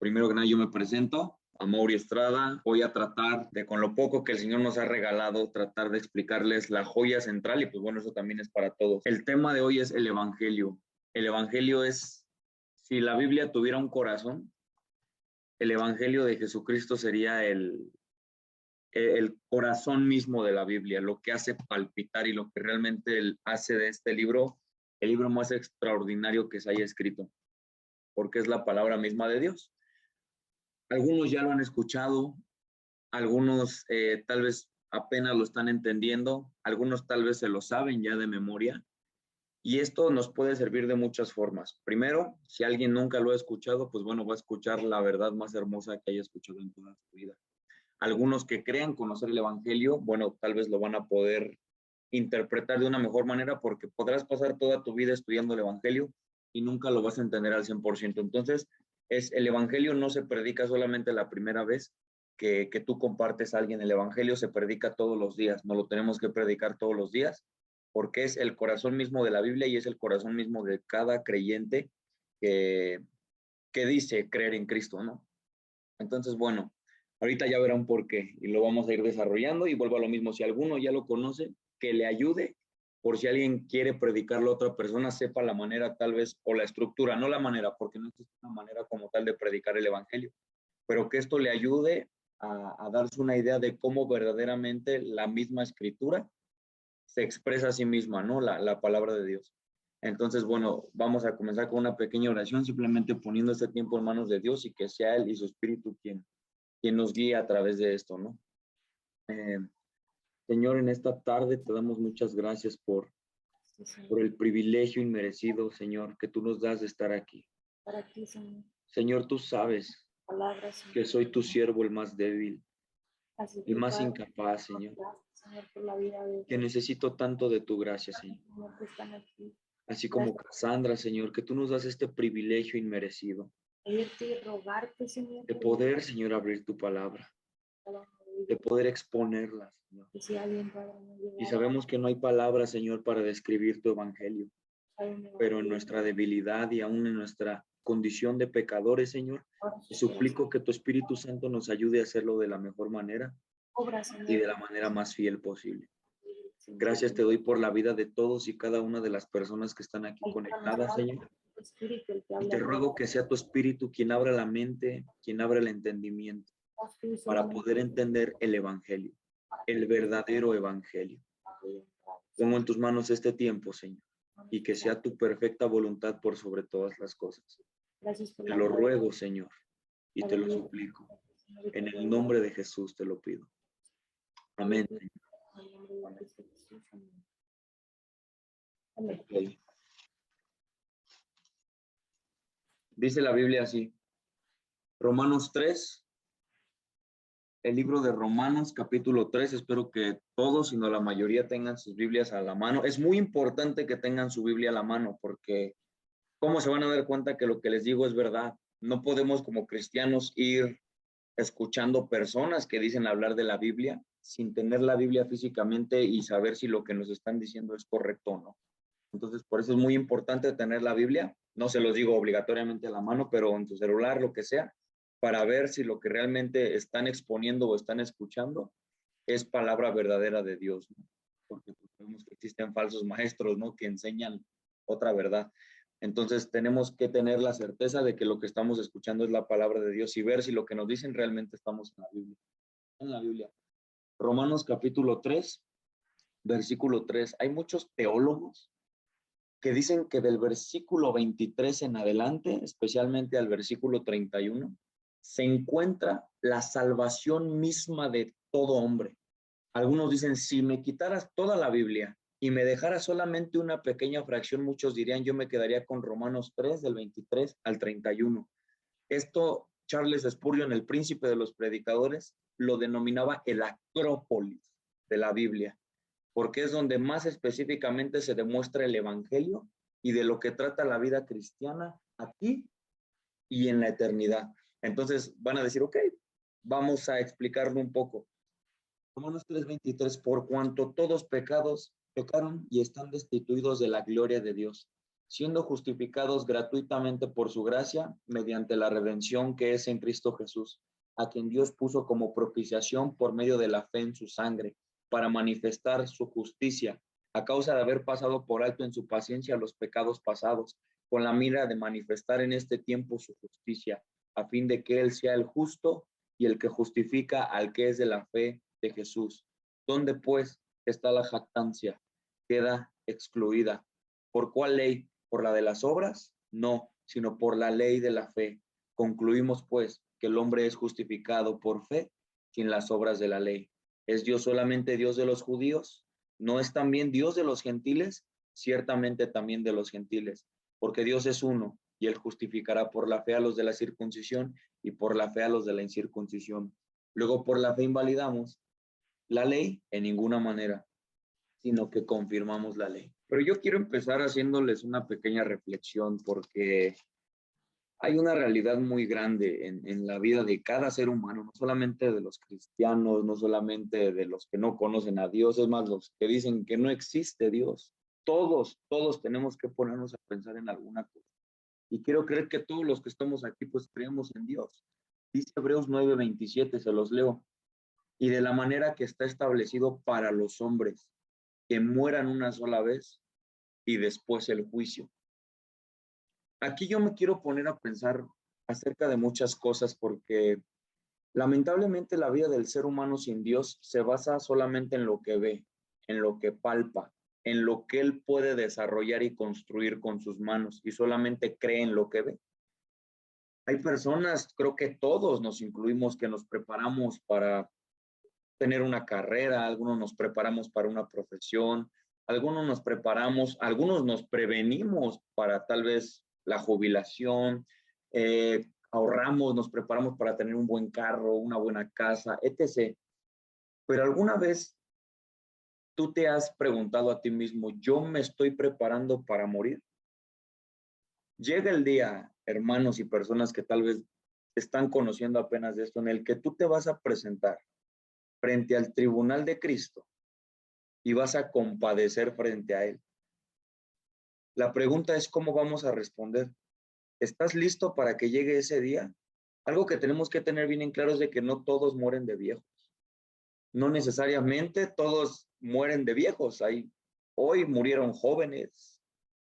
Primero que nada, yo me presento, Amaury Estrada. Voy a tratar de, con lo poco que el Señor nos ha regalado, tratar de explicarles la joya central y pues bueno, eso también es para todos. El tema de hoy es el Evangelio. El Evangelio es, si la Biblia tuviera un corazón, el Evangelio de Jesucristo sería el corazón mismo de la Biblia, lo que hace palpitar y lo que realmente hace de este libro el libro más extraordinario que se haya escrito, porque es la palabra misma de Dios. Algunos ya lo han escuchado, algunos tal vez apenas lo están entendiendo, algunos tal vez se lo saben ya de memoria, y esto nos puede servir de muchas formas. Primero, si alguien nunca lo ha escuchado, pues bueno, va a escuchar la verdad más hermosa que haya escuchado en toda su vida. Algunos que crean conocer el Evangelio, bueno, tal vez lo van a poder interpretar de una mejor manera porque podrás pasar toda tu vida estudiando el Evangelio y nunca lo vas a entender al 100%. Entonces, el Evangelio no se predica solamente la primera vez que tú compartes a alguien. El Evangelio se predica todos los días, no lo tenemos que predicar todos los días porque es el corazón mismo de la Biblia y es el corazón mismo de cada creyente que dice creer en Cristo, ¿no? Entonces, bueno, ahorita ya verán por qué y lo vamos a ir desarrollando y vuelvo a lo mismo. Si alguno ya lo conoce, que le ayude, por si alguien quiere predicarlo a otra persona, sepa la manera tal vez o la estructura, no la manera, porque no existe una manera como tal de predicar el Evangelio, pero que esto le ayude a darse una idea de cómo verdaderamente la misma escritura se expresa a sí misma, ¿no? La palabra de Dios. Entonces, bueno, vamos a comenzar con una pequeña oración, simplemente poniendo este tiempo en manos de Dios y que sea Él y su Espíritu quien nos guía a través de esto, ¿no? Señor, en esta tarde te damos muchas gracias por el privilegio inmerecido, Señor, que tú nos das de estar aquí. Para ti, Señor. Señor, tú sabes Palabras, Señor, que soy tu siervo, el más débil, así el que, más Padre, incapaz, Señor, Señor, por la vida de que necesito tanto de tu gracia, Señor. Señor que están aquí. Así como Cassandra, Señor, que tú nos das este privilegio inmerecido Pedirte y rogarte, Señor, de poder, Señor, abrir tu palabra, de poder exponerla, Señor. que si alguien, Padre, no llega Y sabemos que no hay palabras, Señor, para describir tu evangelio, pero en nuestra debilidad y aún en nuestra condición de pecadores, Señor, te suplico que tu Espíritu Santo nos ayude a hacerlo de la mejor manera y de la manera más fiel posible. Gracias te doy por la vida de todos y cada una de las personas que están aquí conectadas, Señor. Y te ruego que sea tu Espíritu quien abra la mente, quien abra el entendimiento para poder entender el Evangelio, el verdadero Evangelio. Pongo en tus manos este tiempo, Señor, y que sea tu perfecta voluntad por sobre todas las cosas. Te lo ruego, Señor, y te lo suplico. En el nombre de Jesús te lo pido. Amén. Okay. Dice la Biblia así. Romanos 3, el libro de Romanos capítulo 3, espero que todos, si no la mayoría, tengan sus Biblias a la mano. Es muy importante que tengan su Biblia a la mano porque ¿cómo se van a dar cuenta que lo que les digo es verdad? No podemos como cristianos ir escuchando personas que dicen hablar de la Biblia sin tener la Biblia físicamente y saber si lo que nos están diciendo es correcto o no. Entonces, por eso es muy importante tener la Biblia. No se los digo obligatoriamente a la mano, pero en tu celular, lo que sea, para ver si lo que realmente están exponiendo o están escuchando es palabra verdadera de Dios, ¿no? Porque sabemos que existen falsos maestros, ¿no? Que enseñan otra verdad. Entonces, tenemos que tener la certeza de que lo que estamos escuchando es la palabra de Dios y ver si lo que nos dicen realmente estamos en la Biblia. En la Biblia. Romanos capítulo 3, versículo 3. Hay muchos teólogos que dicen que del versículo 23 en adelante, especialmente al versículo 31, se encuentra la salvación misma de todo hombre. Algunos dicen, si me quitaras toda la Biblia y me dejaras solamente una pequeña fracción, muchos dirían, yo me quedaría con Romanos 3, del 23 al 31. Esto, Charles Spurgeon, el príncipe de los predicadores, lo denominaba el Acrópolis de la Biblia, porque es donde más específicamente se demuestra el Evangelio y de lo que trata la vida cristiana aquí y en la eternidad. Entonces van a decir, ok, vamos a explicarlo un poco. Romanos 3:23, por cuanto todos pecaron y están destituidos de la gloria de Dios, siendo justificados gratuitamente por su gracia, mediante la redención que es en Cristo Jesús, a quien Dios puso como propiciación por medio de la fe en su sangre, para manifestar su justicia, a causa de haber pasado por alto en su paciencia los pecados pasados, con la mira de manifestar en este tiempo su justicia, a fin de que Él sea el justo y el que justifica al que es de la fe de Jesús. ¿Dónde pues está la jactancia? Queda excluida. ¿Por cuál ley? ¿Por la de las obras? No, sino por la ley de la fe. Concluimos pues que el hombre es justificado por fe sin las obras de la ley. ¿Es Dios solamente Dios de los judíos? ¿No es también Dios de los gentiles? Ciertamente también de los gentiles, porque Dios es uno y Él justificará por la fe a los de la circuncisión y por la fe a los de la incircuncisión. Luego por la fe invalidamos la ley en ninguna manera, sino que confirmamos la ley. Pero yo quiero empezar haciéndoles una pequeña reflexión porque hay una realidad muy grande en la vida de cada ser humano, no solamente de los cristianos, no solamente de los que no conocen a Dios, es más, los que dicen que no existe Dios. Todos tenemos que ponernos a pensar en alguna cosa. Y quiero creer que todos los que estamos aquí, pues creemos en Dios. Dice Hebreos 9:27, se los leo. Y de la manera que está establecido para los hombres, que mueran una sola vez y después el juicio. Aquí yo me quiero poner a pensar acerca de muchas cosas porque lamentablemente la vida del ser humano sin Dios se basa solamente en lo que ve, en lo que palpa, en lo que él puede desarrollar y construir con sus manos y solamente cree en lo que ve. Hay personas, creo que todos nos incluimos, que nos preparamos para tener una carrera, algunos nos preparamos para una profesión, algunos nos prevenimos para tal vez la jubilación, ahorramos, nos preparamos para tener un buen carro, una buena casa, etc. Pero alguna vez tú te has preguntado a ti mismo, ¿yo me estoy preparando para morir? Llega el día, hermanos y personas que tal vez están conociendo apenas de esto, en el que tú te vas a presentar frente al tribunal de Cristo y vas a compadecer frente a Él. La pregunta es, ¿cómo vamos a responder? ¿Estás listo para que llegue ese día? Algo que tenemos que tener bien en claro es de que no todos mueren de viejos. No necesariamente todos mueren de viejos. Hoy murieron jóvenes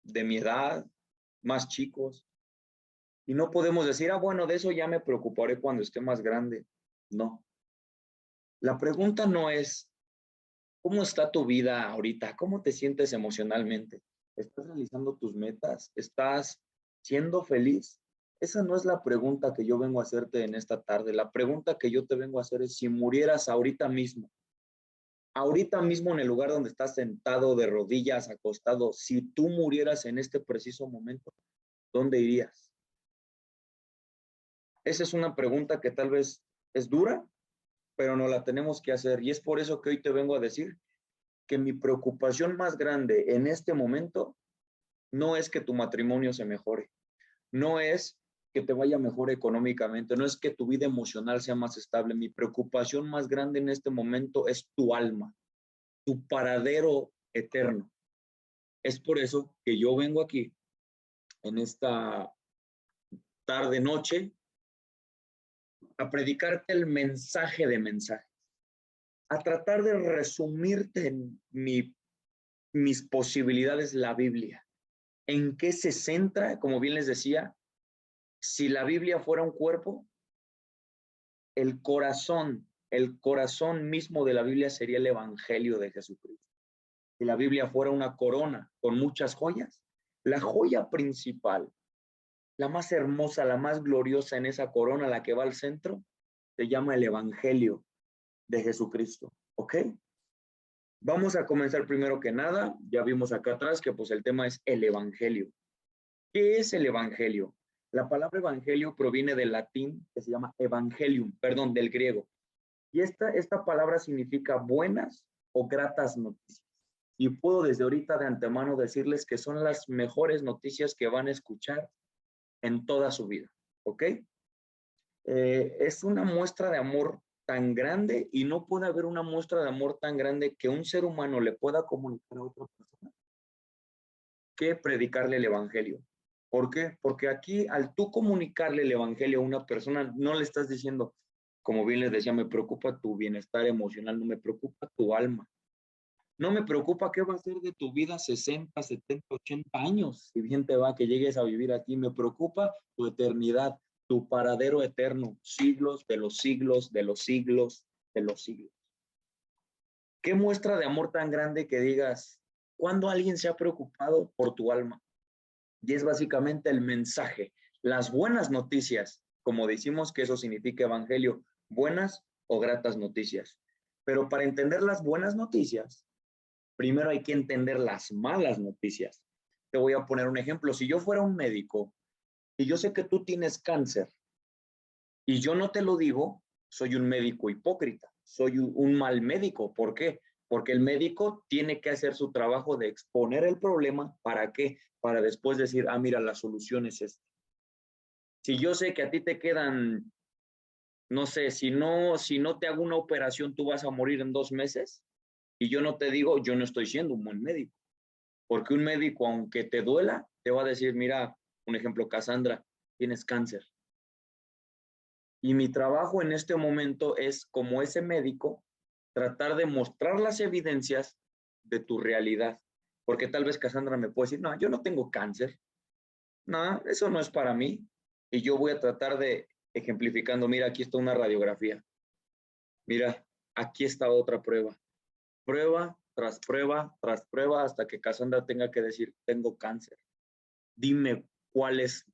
de mi edad, más chicos. Y no podemos decir, bueno, de eso ya me preocuparé cuando esté más grande. No. La pregunta no es, ¿cómo está tu vida ahorita? ¿Cómo te sientes emocionalmente? ¿Estás realizando tus metas? ¿Estás siendo feliz? Esa no es la pregunta que yo vengo a hacerte en esta tarde. La pregunta que yo te vengo a hacer es, si murieras ahorita mismo en el lugar donde estás sentado de rodillas, acostado, si tú murieras en este preciso momento, ¿dónde irías? Esa es una pregunta que tal vez es dura, pero no la tenemos que hacer. Y es por eso que hoy te vengo a decir que mi preocupación más grande en este momento no es que tu matrimonio se mejore, no es que te vaya mejor económicamente, no es que tu vida emocional sea más estable. Mi preocupación más grande en este momento es tu alma, tu paradero eterno. Es por eso que yo vengo aquí en esta tarde noche a predicarte el mensaje de mensajes, a tratar de resumirte en mis posibilidades la Biblia. ¿En qué se centra? Como bien les decía, si la Biblia fuera un cuerpo, el corazón mismo de la Biblia sería el Evangelio de Jesucristo. Si la Biblia fuera una corona con muchas joyas, la joya principal, la más hermosa, la más gloriosa en esa corona, la que va al centro, se llama el Evangelio de Jesucristo. ¿Ok? Vamos a comenzar primero que nada. Ya vimos acá atrás que pues el tema es el Evangelio. ¿Qué es el Evangelio? La palabra Evangelio proviene del latín que se llama Evangelium, perdón, del griego. Y esta palabra significa buenas o gratas noticias. Y puedo desde ahorita de antemano decirles que son las mejores noticias que van a escuchar en toda su vida. ¿Ok? Es una muestra de amor tan grande y no puede haber una muestra de amor tan grande que un ser humano le pueda comunicar a otra persona que predicarle el evangelio. ¿Por qué? Porque aquí al tú comunicarle el evangelio a una persona, no le estás diciendo, como bien les decía, me preocupa tu bienestar emocional, no me preocupa tu alma. No me preocupa qué va a ser de tu vida 60, 70, 80 años, si bien te va que llegues a vivir aquí. Me preocupa tu eternidad, tu paradero eterno, siglos de los siglos, de los siglos, de los siglos. ¿Qué muestra de amor tan grande que digas, cuando alguien se ha preocupado por tu alma? Y es básicamente el mensaje, las buenas noticias, como decimos que eso significa evangelio, buenas o gratas noticias. Pero para entender las buenas noticias, primero hay que entender las malas noticias. Te voy a poner un ejemplo. Si yo fuera un médico y yo sé que tú tienes cáncer y yo no te lo digo, soy un médico hipócrita, soy un mal médico. ¿Por qué? Porque el médico tiene que hacer su trabajo de exponer el problema. ¿Para qué? Para después decir, ah, mira, la solución es esta. Si yo sé que a ti te quedan, no sé, si no te hago una operación, tú vas a morir en 2 meses y yo no te digo, yo no estoy siendo un buen médico. Porque un médico, aunque te duela, te va a decir, mira, un ejemplo, Cassandra, tienes cáncer. Y mi trabajo en este momento es, como ese médico, tratar de mostrar las evidencias de tu realidad. Porque tal vez Cassandra me puede decir, no, yo no tengo cáncer. No, eso no es para mí. Y yo voy a tratar de ejemplificando, mira, aquí está una radiografía. Mira, aquí está otra prueba. Prueba tras prueba, hasta que Cassandra tenga que decir, tengo cáncer. Dime cuál es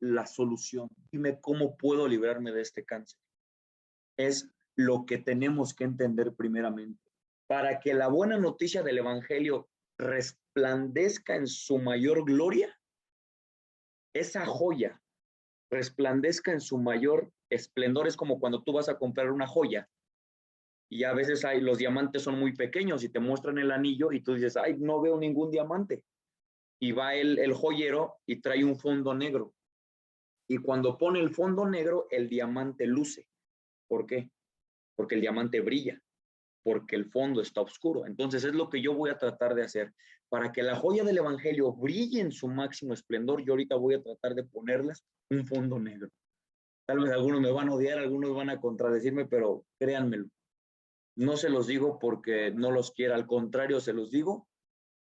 la solución. Dime cómo puedo librarme de este cáncer. Es lo que tenemos que entender primeramente. Para que la buena noticia del evangelio resplandezca en su mayor gloria, esa joya resplandezca en su mayor esplendor. Es como cuando tú vas a comprar una joya y a veces los diamantes son muy pequeños y te muestran el anillo y tú dices, ay, no veo ningún diamante. Y va el joyero y trae un fondo negro. Y cuando pone el fondo negro, el diamante luce. ¿Por qué? Porque el diamante brilla, porque el fondo está oscuro. Entonces es lo que yo voy a tratar de hacer. Para que la joya del evangelio brille en su máximo esplendor, yo ahorita voy a tratar de ponerles un fondo negro. Tal vez algunos me van a odiar, algunos van a contradecirme, pero créanmelo. No se los digo porque no los quiera, al contrario, se los digo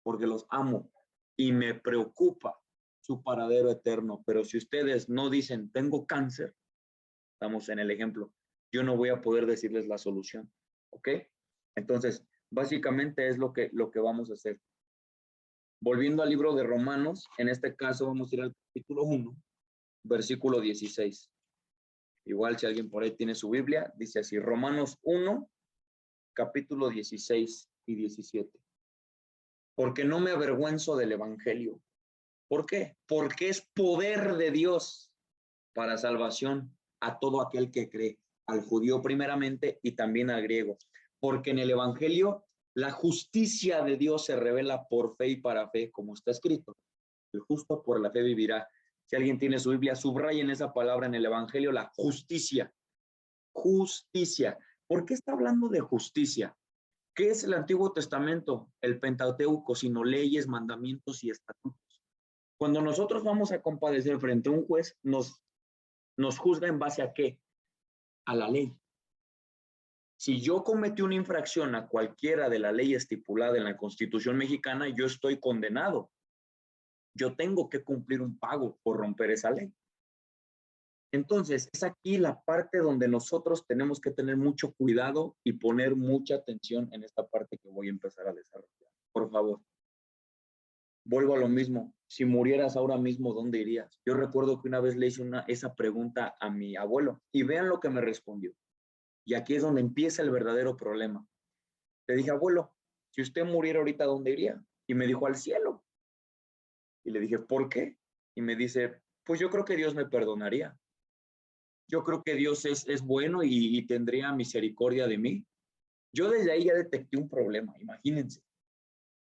porque los amo y me preocupa su paradero eterno. Pero si ustedes no dicen, tengo cáncer, estamos en el ejemplo, yo no voy a poder decirles la solución, ¿ok? Entonces, básicamente es lo que vamos a hacer. Volviendo al libro de Romanos, en este caso vamos a ir al capítulo 1, versículo 16. Igual si alguien por ahí tiene su Biblia, dice así, Romanos 1, capítulo 16 y 17. Porque no me avergüenzo del evangelio. ¿Por qué? Porque es poder de Dios para salvación a todo aquel que cree, al judío primeramente y también al griego. Porque en el evangelio la justicia de Dios se revela por fe y para fe, como está escrito. El justo por la fe vivirá. Si alguien tiene su Biblia, subrayen esa palabra en el evangelio, la justicia. Justicia. ¿Por qué está hablando de justicia? ¿Qué es el Antiguo Testamento? El Pentateuco, sino leyes, mandamientos y estatutos. Cuando nosotros vamos a comparecer frente a un juez, nos juzga en base a qué? A la ley. Si yo cometí una infracción a cualquiera de la ley estipulada en la Constitución mexicana, yo estoy condenado. Yo tengo que cumplir un pago por romper esa ley. Entonces, es aquí la parte donde nosotros tenemos que tener mucho cuidado y poner mucha atención en esta parte que voy a empezar a desarrollar. Por favor. Vuelvo a lo mismo. Si murieras ahora mismo, ¿dónde irías? Yo recuerdo que una vez le hice esa pregunta a mi abuelo y vean lo que me respondió. Y aquí es donde empieza el verdadero problema. Le dije, abuelo, si usted muriera ahorita, ¿dónde iría? Y me dijo, al cielo. Y le dije, ¿por qué? Y me dice, pues yo creo que Dios me perdonaría. Yo creo que Dios es bueno y tendría misericordia de mí. Yo desde ahí ya detecté un problema, imagínense.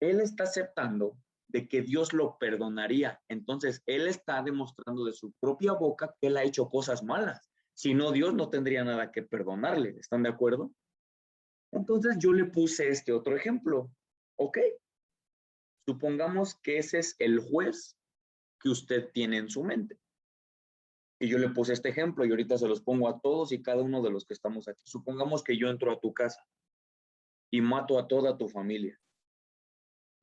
Él está aceptando de que Dios lo perdonaría. Entonces, él está demostrando de su propia boca que él ha hecho cosas malas. Si no, Dios no tendría nada que perdonarle. ¿Están de acuerdo? Entonces, yo le puse este otro ejemplo. ¿Ok? supongamos que ese es el juez que usted tiene en su mente. Y yo le puse este ejemplo y ahorita se los pongo a todos y cada uno de los que estamos aquí. Supongamos que yo entro a tu casa y mato a toda tu familia.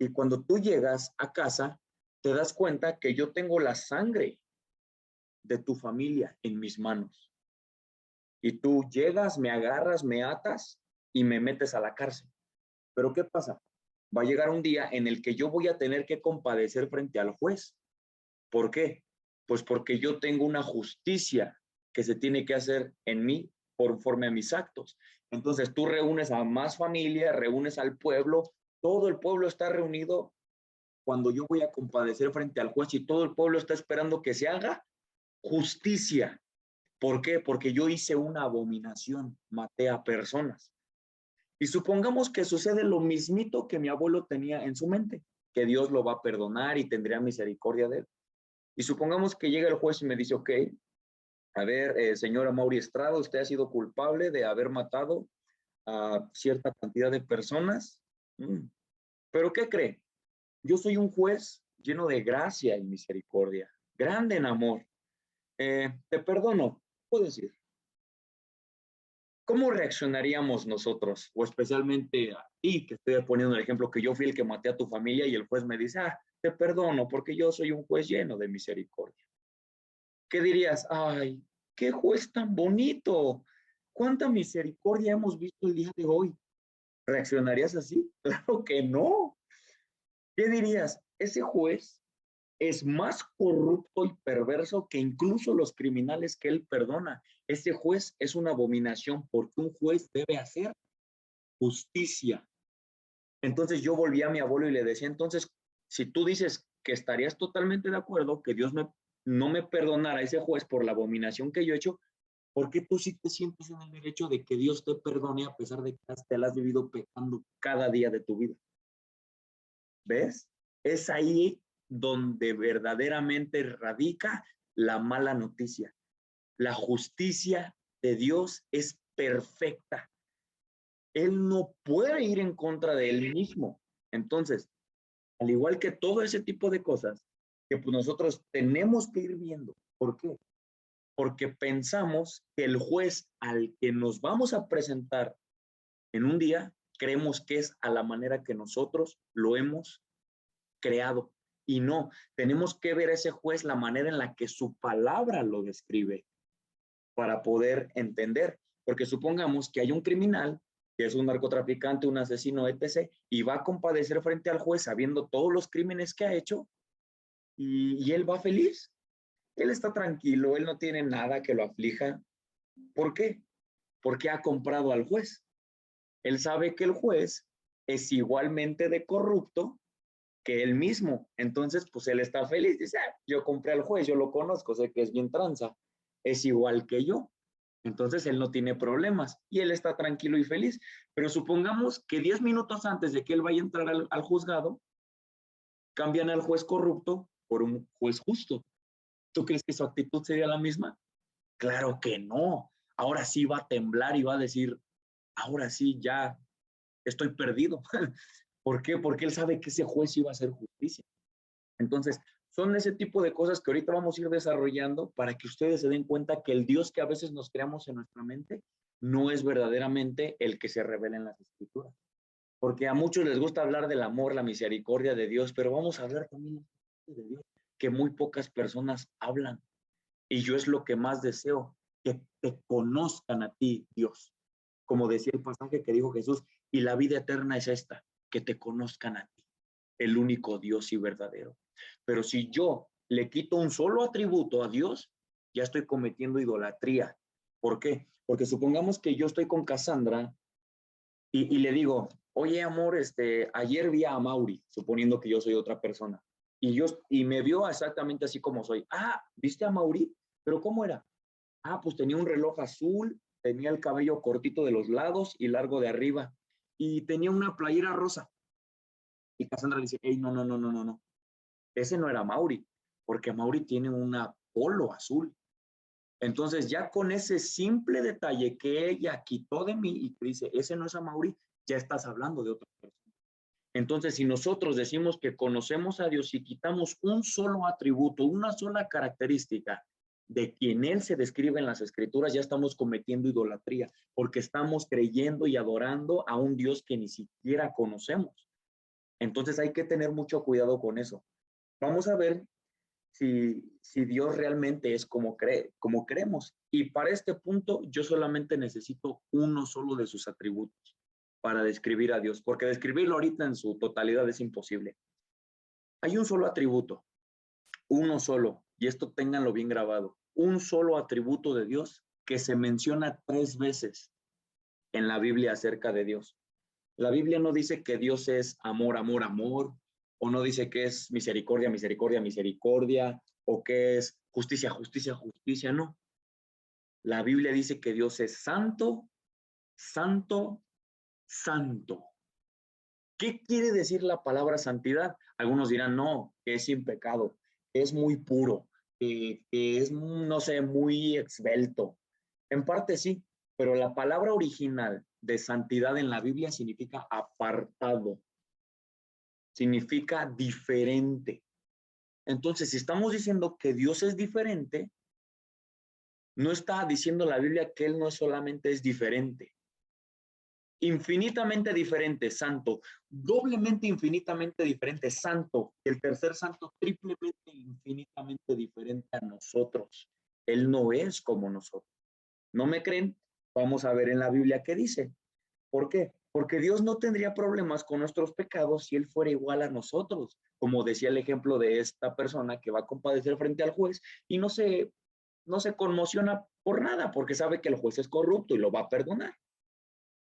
Y cuando tú llegas a casa, te das cuenta que yo tengo la sangre de tu familia en mis manos. Y tú llegas, me agarras, me atas y me metes a la cárcel. Pero ¿qué pasa? Va a llegar un día en el que yo voy a tener que compadecer frente al juez. ¿Por qué? Pues porque yo tengo una justicia que se tiene que hacer en mí conforme a mis actos. Entonces tú reúnes a más familia, reúnes al pueblo, todo el pueblo está reunido cuando yo voy a compadecer frente al juez y todo el pueblo está esperando que se haga justicia. ¿Por qué? Porque yo hice una abominación, maté a personas. Y supongamos que sucede lo mismito que mi abuelo tenía en su mente, que Dios lo va a perdonar y tendría misericordia de él. Y supongamos que llega el juez y me dice, ok, a ver, señora Mauri Estrada, usted ha sido culpable de haber matado a cierta cantidad de personas. ¿Pero qué cree? Yo soy un juez lleno de gracia y misericordia, grande en amor. Te perdono, puedo decir. ¿Cómo reaccionaríamos nosotros? O especialmente a ti, que estoy poniendo el ejemplo, que yo fui el que maté a tu familia y el juez me dice, te perdono porque yo soy un juez lleno de misericordia. ¿Qué dirías? Ay, qué juez tan bonito. ¿Cuánta misericordia hemos visto el día de hoy? ¿Reaccionarías así? Claro que no. ¿Qué dirías? Ese juez es más corrupto y perverso que incluso los criminales que él perdona. Ese juez es una abominación porque un juez debe hacer justicia. Entonces yo volví a mi abuelo y le decía, entonces, si tú dices que estarías totalmente de acuerdo que Dios no me perdonara a ese juez por la abominación que yo he hecho, ¿por qué tú sí te sientes en el derecho de que Dios te perdone a pesar de que te la has vivido pecando cada día de tu vida? ¿Ves? Es ahí donde verdaderamente radica la mala noticia. La justicia de Dios es perfecta. Él no puede ir en contra de él mismo. Entonces, al igual que todo ese tipo de cosas, que pues nosotros tenemos que ir viendo. ¿Por qué? Porque pensamos que el juez al que nos vamos a presentar en un día, creemos que es a la manera que nosotros lo hemos creado. Y no, tenemos que ver a ese juez la manera en la que su palabra lo describe para poder entender. Porque supongamos que hay un criminal que es un narcotraficante, un asesino, etc., y va a compadecer frente al juez sabiendo todos los crímenes que ha hecho y él va feliz. Él está tranquilo, él no tiene nada que lo aflija. ¿Por qué? Porque ha comprado al juez. Él sabe que el juez es igualmente de corrupto que él mismo. Entonces, pues él está feliz. Dice, yo compré al juez, yo lo conozco, sé que es bien tranza. Es igual que yo. Entonces, él no tiene problemas y él está tranquilo y feliz. Pero supongamos que 10 minutos antes de que él vaya a entrar al juzgado, cambian al juez corrupto por un juez justo. ¿Tú crees que su actitud sería la misma? Claro que no. Ahora sí va a temblar y va a decir, ahora sí ya estoy perdido. ¿Por qué? Porque él sabe que ese juez iba a hacer justicia. Entonces, son ese tipo de cosas que ahorita vamos a ir desarrollando para que ustedes se den cuenta que el Dios que a veces nos creamos en nuestra mente no es verdaderamente el que se revela en las Escrituras. Porque a muchos les gusta hablar del amor, la misericordia de Dios, pero vamos a hablar también de Dios, que muy pocas personas hablan. Y yo es lo que más deseo, que te conozcan a ti, Dios. Como decía el pasaje que dijo Jesús, y la vida eterna es esta, que te conozcan a ti, el único Dios y verdadero. Pero si yo le quito un solo atributo a Dios, ya estoy cometiendo idolatría. ¿Por qué? Porque supongamos que yo estoy con Cassandra y le digo, oye amor, ayer vi a Mauri, suponiendo que yo soy otra persona, y me vio exactamente así como soy. ¿Viste a Mauri? ¿Pero cómo era? Pues tenía un reloj azul, tenía el cabello cortito de los lados y largo de arriba, y tenía una playera rosa. Y Cassandra dice, hey, no, no, no, no, no, no. Ese no era Mauri, porque Mauri tiene una polo azul. Entonces, ya con ese simple detalle que ella quitó de mí y te dice, ese no es a Mauri, ya estás hablando de otra persona. Entonces, si nosotros decimos que conocemos a Dios y quitamos un solo atributo, una sola característica de quien Él se describe en las Escrituras, ya estamos cometiendo idolatría, porque estamos creyendo y adorando a un Dios que ni siquiera conocemos. Entonces hay que tener mucho cuidado con eso. Vamos a ver si Dios realmente es como creemos. Y para este punto, yo solamente necesito uno solo de sus atributos para describir a Dios, porque describirlo ahorita en su totalidad es imposible. Hay un solo atributo, uno solo, y esto ténganlo bien grabado, un solo atributo de Dios que se menciona 3 veces en la Biblia acerca de Dios. La Biblia no dice que Dios es amor, amor, amor, o no dice que es misericordia, misericordia, misericordia, o que es justicia, justicia, justicia, no. La Biblia dice que Dios es santo, santo, santo. ¿Qué quiere decir la palabra santidad? Algunos dirán, no, que es sin pecado, que es muy puro, que es, no sé, muy esbelto. En parte sí, pero la palabra original de santidad en la Biblia significa apartado, significa diferente. Entonces, si estamos diciendo que Dios es diferente, no está diciendo la Biblia que Él no solamente es diferente, infinitamente diferente, santo, doblemente infinitamente diferente, santo, el tercer santo triplemente infinitamente diferente a nosotros. Él no es como nosotros. ¿No me creen? Vamos a ver en la Biblia qué dice. ¿Por qué? Porque Dios no tendría problemas con nuestros pecados si Él fuera igual a nosotros, como decía el ejemplo de esta persona que va a compadecer frente al juez y no se conmociona por nada, porque sabe que el juez es corrupto y lo va a perdonar.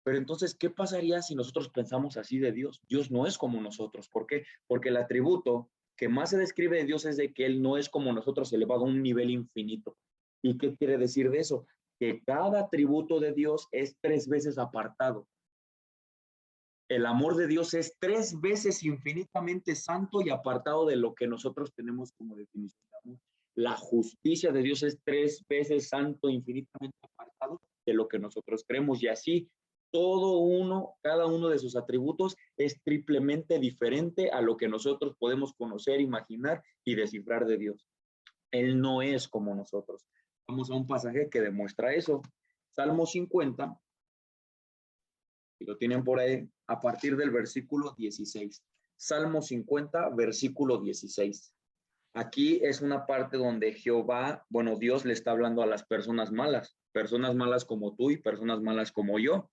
Pero entonces, ¿qué pasaría si nosotros pensamos así de Dios? Dios no es como nosotros. ¿Por qué? Porque el atributo que más se describe de Dios es de que Él no es como nosotros, elevado a un nivel infinito. ¿Y qué quiere decir de eso? Que cada atributo de Dios es 3 veces apartado. El amor de Dios es 3 veces infinitamente santo y apartado de lo que nosotros tenemos como definición de amor. La justicia de Dios es 3 veces santo, infinitamente apartado de lo que nosotros creemos. Y así, cada uno de sus atributos es triplemente diferente a lo que nosotros podemos conocer, imaginar y descifrar de Dios. Él no es como nosotros. Vamos a un pasaje que demuestra eso. Salmo 50. Si lo tienen por ahí, a partir del versículo 16. Salmo 50, versículo 16. Aquí es una parte donde Dios le está hablando a las personas malas como tú y personas malas como yo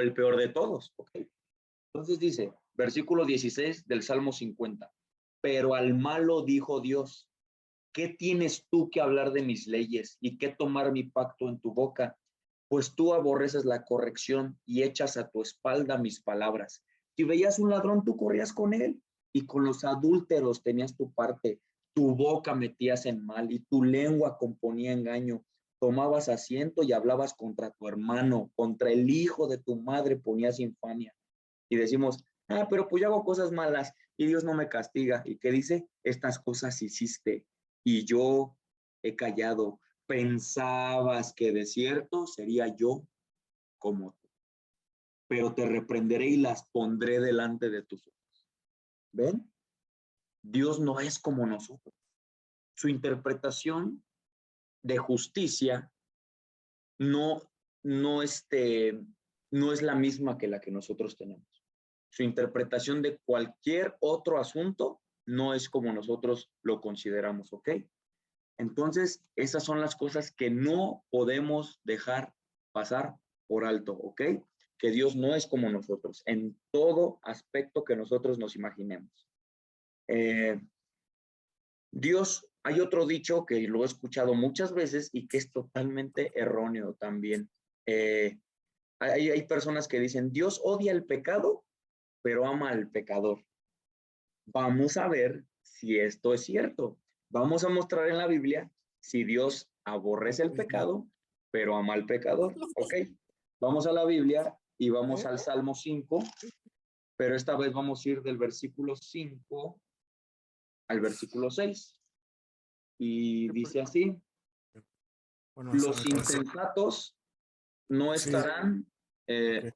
el peor de todos. Okay. Entonces dice, versículo 16 del Salmo 50, pero al malo dijo Dios, ¿qué tienes tú que hablar de mis leyes y qué tomar mi pacto en tu boca? Pues tú aborreces la corrección y echas a tu espalda mis palabras. Si veías un ladrón, tú corrías con él y con los adúlteros tenías tu parte. Tu boca metías en mal y tu lengua componía engaño. Tomabas asiento y hablabas contra tu hermano, contra el hijo de tu madre ponías infamia. Y decimos, pero pues yo hago cosas malas y Dios no me castiga. ¿Y qué dice? Estas cosas hiciste y yo he callado. Pensabas que de cierto sería yo como tú, pero te reprenderé y las pondré delante de tus ojos. ¿Ven? Dios no es como nosotros. Su interpretación de justicia no, no, no es la misma que la que nosotros tenemos. Su interpretación de cualquier otro asunto no es como nosotros lo consideramos, ¿ok? Entonces, esas son las cosas que no podemos dejar pasar por alto, ¿ok? Que Dios no es como nosotros, en todo aspecto que nosotros nos imaginemos. Dios, hay otro dicho que lo he escuchado muchas veces y que es totalmente erróneo también. Hay personas que dicen, Dios odia el pecado, pero ama al pecador. Vamos a ver si esto es cierto. Vamos a mostrar en la Biblia si Dios aborrece el pecado, pero ama al pecador. Ok, vamos a la Biblia y vamos al Salmo 5, pero esta vez vamos a ir del versículo 5 al versículo 6. Y dice así, Bueno, los insensatos no sí, estarán, okay.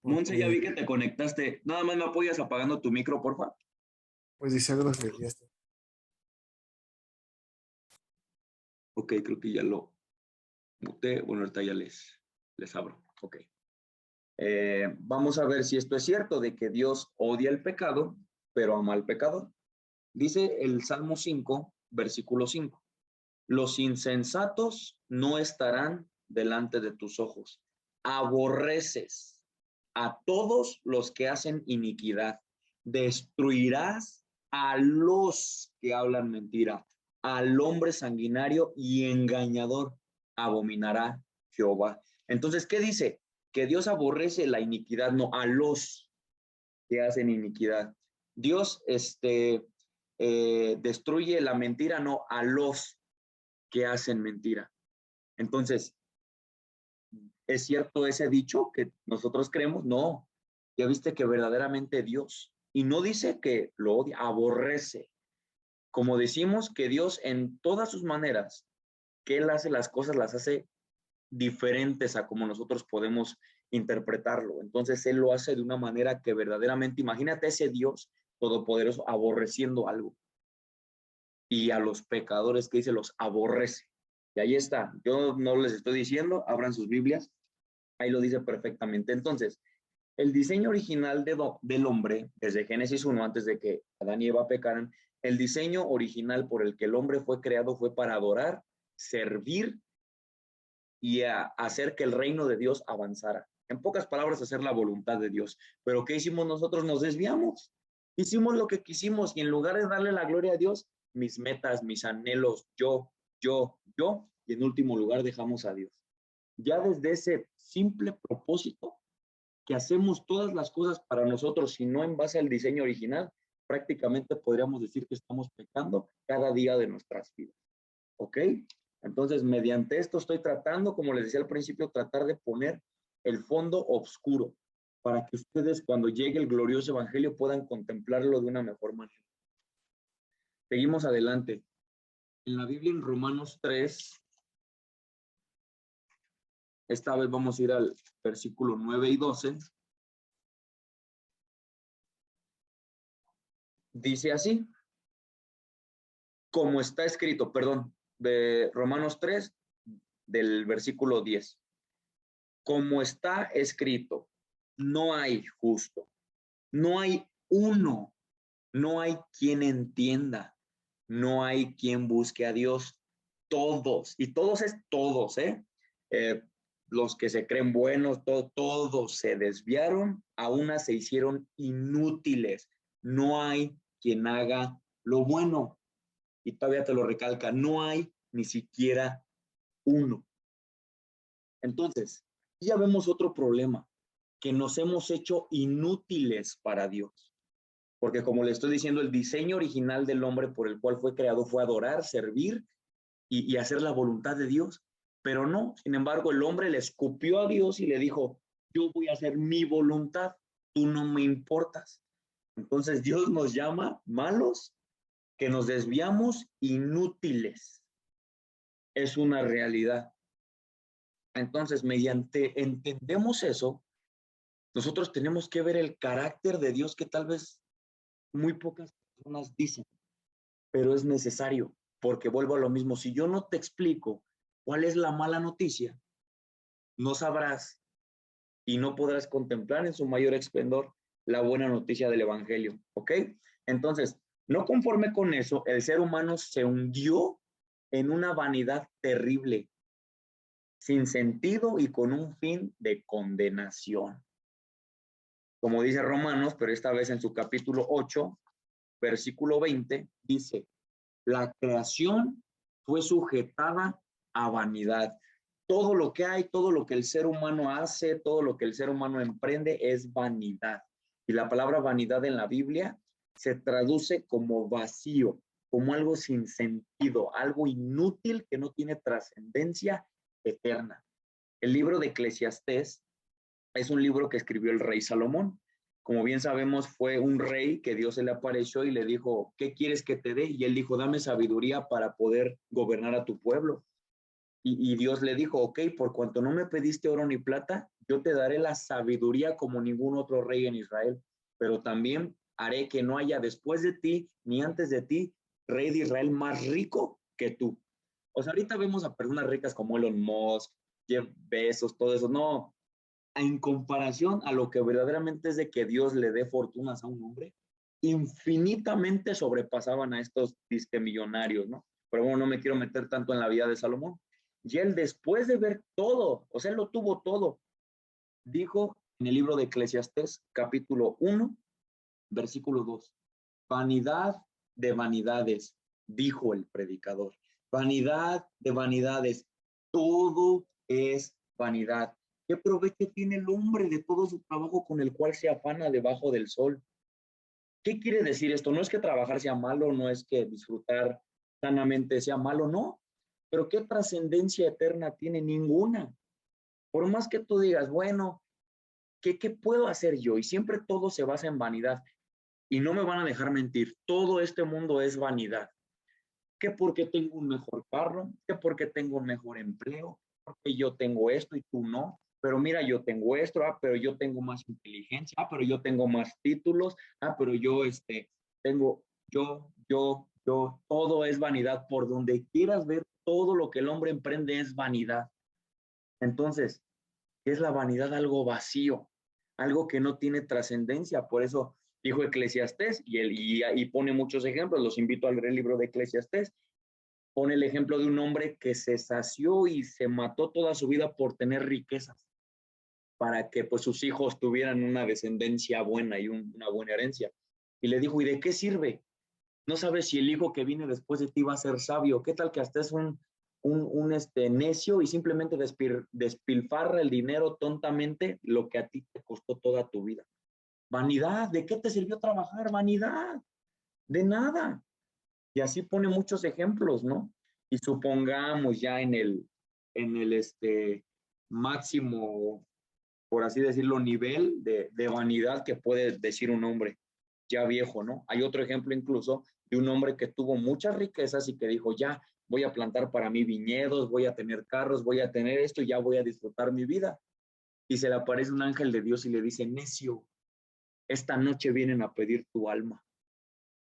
Monse, ya vi porque que te conectaste. Nada más me apoyas apagando tu micro, porfa. pues dice algo que ya está. Ok, creo que ya lo muté. Bueno, ahorita ya les abro. Ok. Vamos a ver si esto es cierto, de que Dios odia el pecado, pero ama al pecador. Dice el Salmo 5, versículo 5. Los insensatos no estarán delante de tus ojos. Aborreces a todos los que hacen iniquidad. Destruirás a los que hablan mentira. Al hombre sanguinario y engañador abominará Jehová. Entonces, ¿qué dice? Que Dios aborrece la iniquidad, no a los que hacen iniquidad. Dios destruye la mentira, no a los que hacen mentira. Entonces, ¿es cierto ese dicho que nosotros creemos? No. Ya viste que verdaderamente Dios, y no dice que lo odia, aborrece. Como decimos que Dios en todas sus maneras, que Él hace las cosas, las hace diferentes a como nosotros podemos interpretarlo. Entonces Él lo hace de una manera que verdaderamente, imagínate ese Dios todopoderoso aborreciendo algo. Y a los pecadores que dice los aborrece. Y ahí está. Yo no les estoy diciendo, abran sus Biblias. Ahí lo dice perfectamente. Entonces, el diseño original del hombre, desde Génesis 1, antes de que Adán y Eva pecaran, el diseño original por el que el hombre fue creado fue para adorar, servir y hacer que el reino de Dios avanzara. En pocas palabras, hacer la voluntad de Dios. Pero ¿qué hicimos nosotros? Nos desviamos. Hicimos lo que quisimos y en lugar de darle la gloria a Dios, mis metas, mis anhelos, yo, y en último lugar dejamos a Dios. Ya desde ese simple propósito que hacemos todas las cosas para nosotros y no en base al diseño original, prácticamente podríamos decir que estamos pecando cada día de nuestras vidas. ¿Ok? Entonces, mediante esto estoy tratando, como les decía al principio, tratar de poner el fondo oscuro para que ustedes cuando llegue el glorioso evangelio puedan contemplarlo de una mejor manera. Seguimos adelante. En la Biblia, en Romanos 3, esta vez vamos a ir al versículo 9 y 12. Dice así, como está escrito, perdón, de Romanos 3, del versículo 10. Como está escrito, no hay justo, no hay uno, no hay quien entienda, no hay quien busque a Dios. Todos, y todos es todos, los que se creen buenos, todos se desviaron, a una se hicieron inútiles. No hay quien haga lo bueno. Y todavía te lo recalca, no hay ni siquiera uno. Entonces, ya vemos otro problema, que nos hemos hecho inútiles para Dios. Porque como le estoy diciendo, el diseño original del hombre por el cual fue creado fue adorar, servir y hacer la voluntad de Dios. Pero no, sin embargo, el hombre le escupió a Dios y le dijo, yo voy a hacer mi voluntad, tú no me importas. Entonces Dios nos llama malos, que nos desviamos, inútiles. Es una realidad. Entonces, mediante entendemos eso, nosotros tenemos que ver el carácter de Dios que tal vez muy pocas personas dicen, pero es necesario, porque vuelvo a lo mismo, si yo no te explico cuál es la mala noticia, no sabrás y no podrás contemplar en su mayor esplendor la buena noticia del evangelio, ¿ok? Entonces, no conforme con eso, el ser humano se hundió en una vanidad terrible, sin sentido y con un fin de condenación. Como dice Romanos, pero esta vez en su capítulo 8, versículo 20, dice, la creación fue sujetada a vanidad. Todo lo que hay, todo lo que el ser humano hace, todo lo que el ser humano emprende es vanidad. Y la palabra vanidad en la Biblia se traduce como vacío, como algo sin sentido, algo inútil que no tiene trascendencia eterna. El libro de Eclesiastés es un libro que escribió el rey Salomón. Como bien sabemos, fue un rey que Dios se le apareció y le dijo, ¿qué quieres que te dé? Y él dijo, dame sabiduría para poder gobernar a tu pueblo. Y Dios le dijo, ok, por cuanto no me pediste oro ni plata, yo te daré la sabiduría como ningún otro rey en Israel, pero también haré que no haya después de ti, ni antes de ti, rey de Israel más rico que tú. O sea, ahorita vemos a personas ricas como Elon Musk, Jeff Bezos, todo eso. No, en comparación a lo que verdaderamente es de que Dios le dé fortunas a un hombre, infinitamente sobrepasaban a estos disque millonarios, ¿no? Pero bueno, no me quiero meter tanto en la vida de Salomón. Y él, después de ver todo, o sea, él lo tuvo todo, dijo en el libro de Eclesiastés, capítulo 1, versículo 2, vanidad de vanidades, dijo el predicador, vanidad de vanidades, todo es vanidad. ¿Qué provecho tiene el hombre de todo su trabajo con el cual se afana debajo del sol? ¿Qué quiere decir esto? No es que trabajar sea malo, no es que disfrutar sanamente sea malo, no. Pero ¿qué trascendencia eterna tiene? Ninguna. Por más que tú digas, bueno, ¿qué puedo hacer yo? Y siempre todo se basa en vanidad. Y no me van a dejar mentir, todo este mundo es vanidad. Que porque tengo un mejor carro, que porque tengo un mejor empleo, porque yo tengo esto y tú no. Pero mira, yo tengo esto, pero yo tengo más inteligencia, pero yo tengo más títulos, pero yo tengo, todo es vanidad. Por donde quieras ver, todo lo que el hombre emprende es vanidad. Entonces, ¿qué es la vanidad? Algo vacío, algo que no tiene trascendencia. Por eso dijo Eclesiastés, y pone muchos ejemplos. Los invito a leer el libro de Eclesiastés. Pone el ejemplo de un hombre que se sació y se mató toda su vida por tener riquezas, para que pues sus hijos tuvieran una descendencia buena y una buena herencia. Y le dijo, ¿y de qué sirve? No sabes si el hijo que viene después de ti va a ser sabio. ¿Qué tal que hasta es un necio y simplemente despilfarra el dinero tontamente, lo que a ti te costó toda tu vida? Vanidad, ¿de qué te sirvió trabajar? Vanidad, de nada. Y así pone muchos ejemplos, ¿no? Y supongamos ya en el máximo, por así decirlo, nivel de vanidad que puede decir un hombre ya viejo, ¿no? Hay otro ejemplo incluso de un hombre que tuvo muchas riquezas y que dijo, ya voy a plantar para mí viñedos, voy a tener carros, voy a tener esto, ya voy a disfrutar mi vida. Y se le aparece un ángel de Dios y le dice, necio, esta noche vienen a pedir tu alma.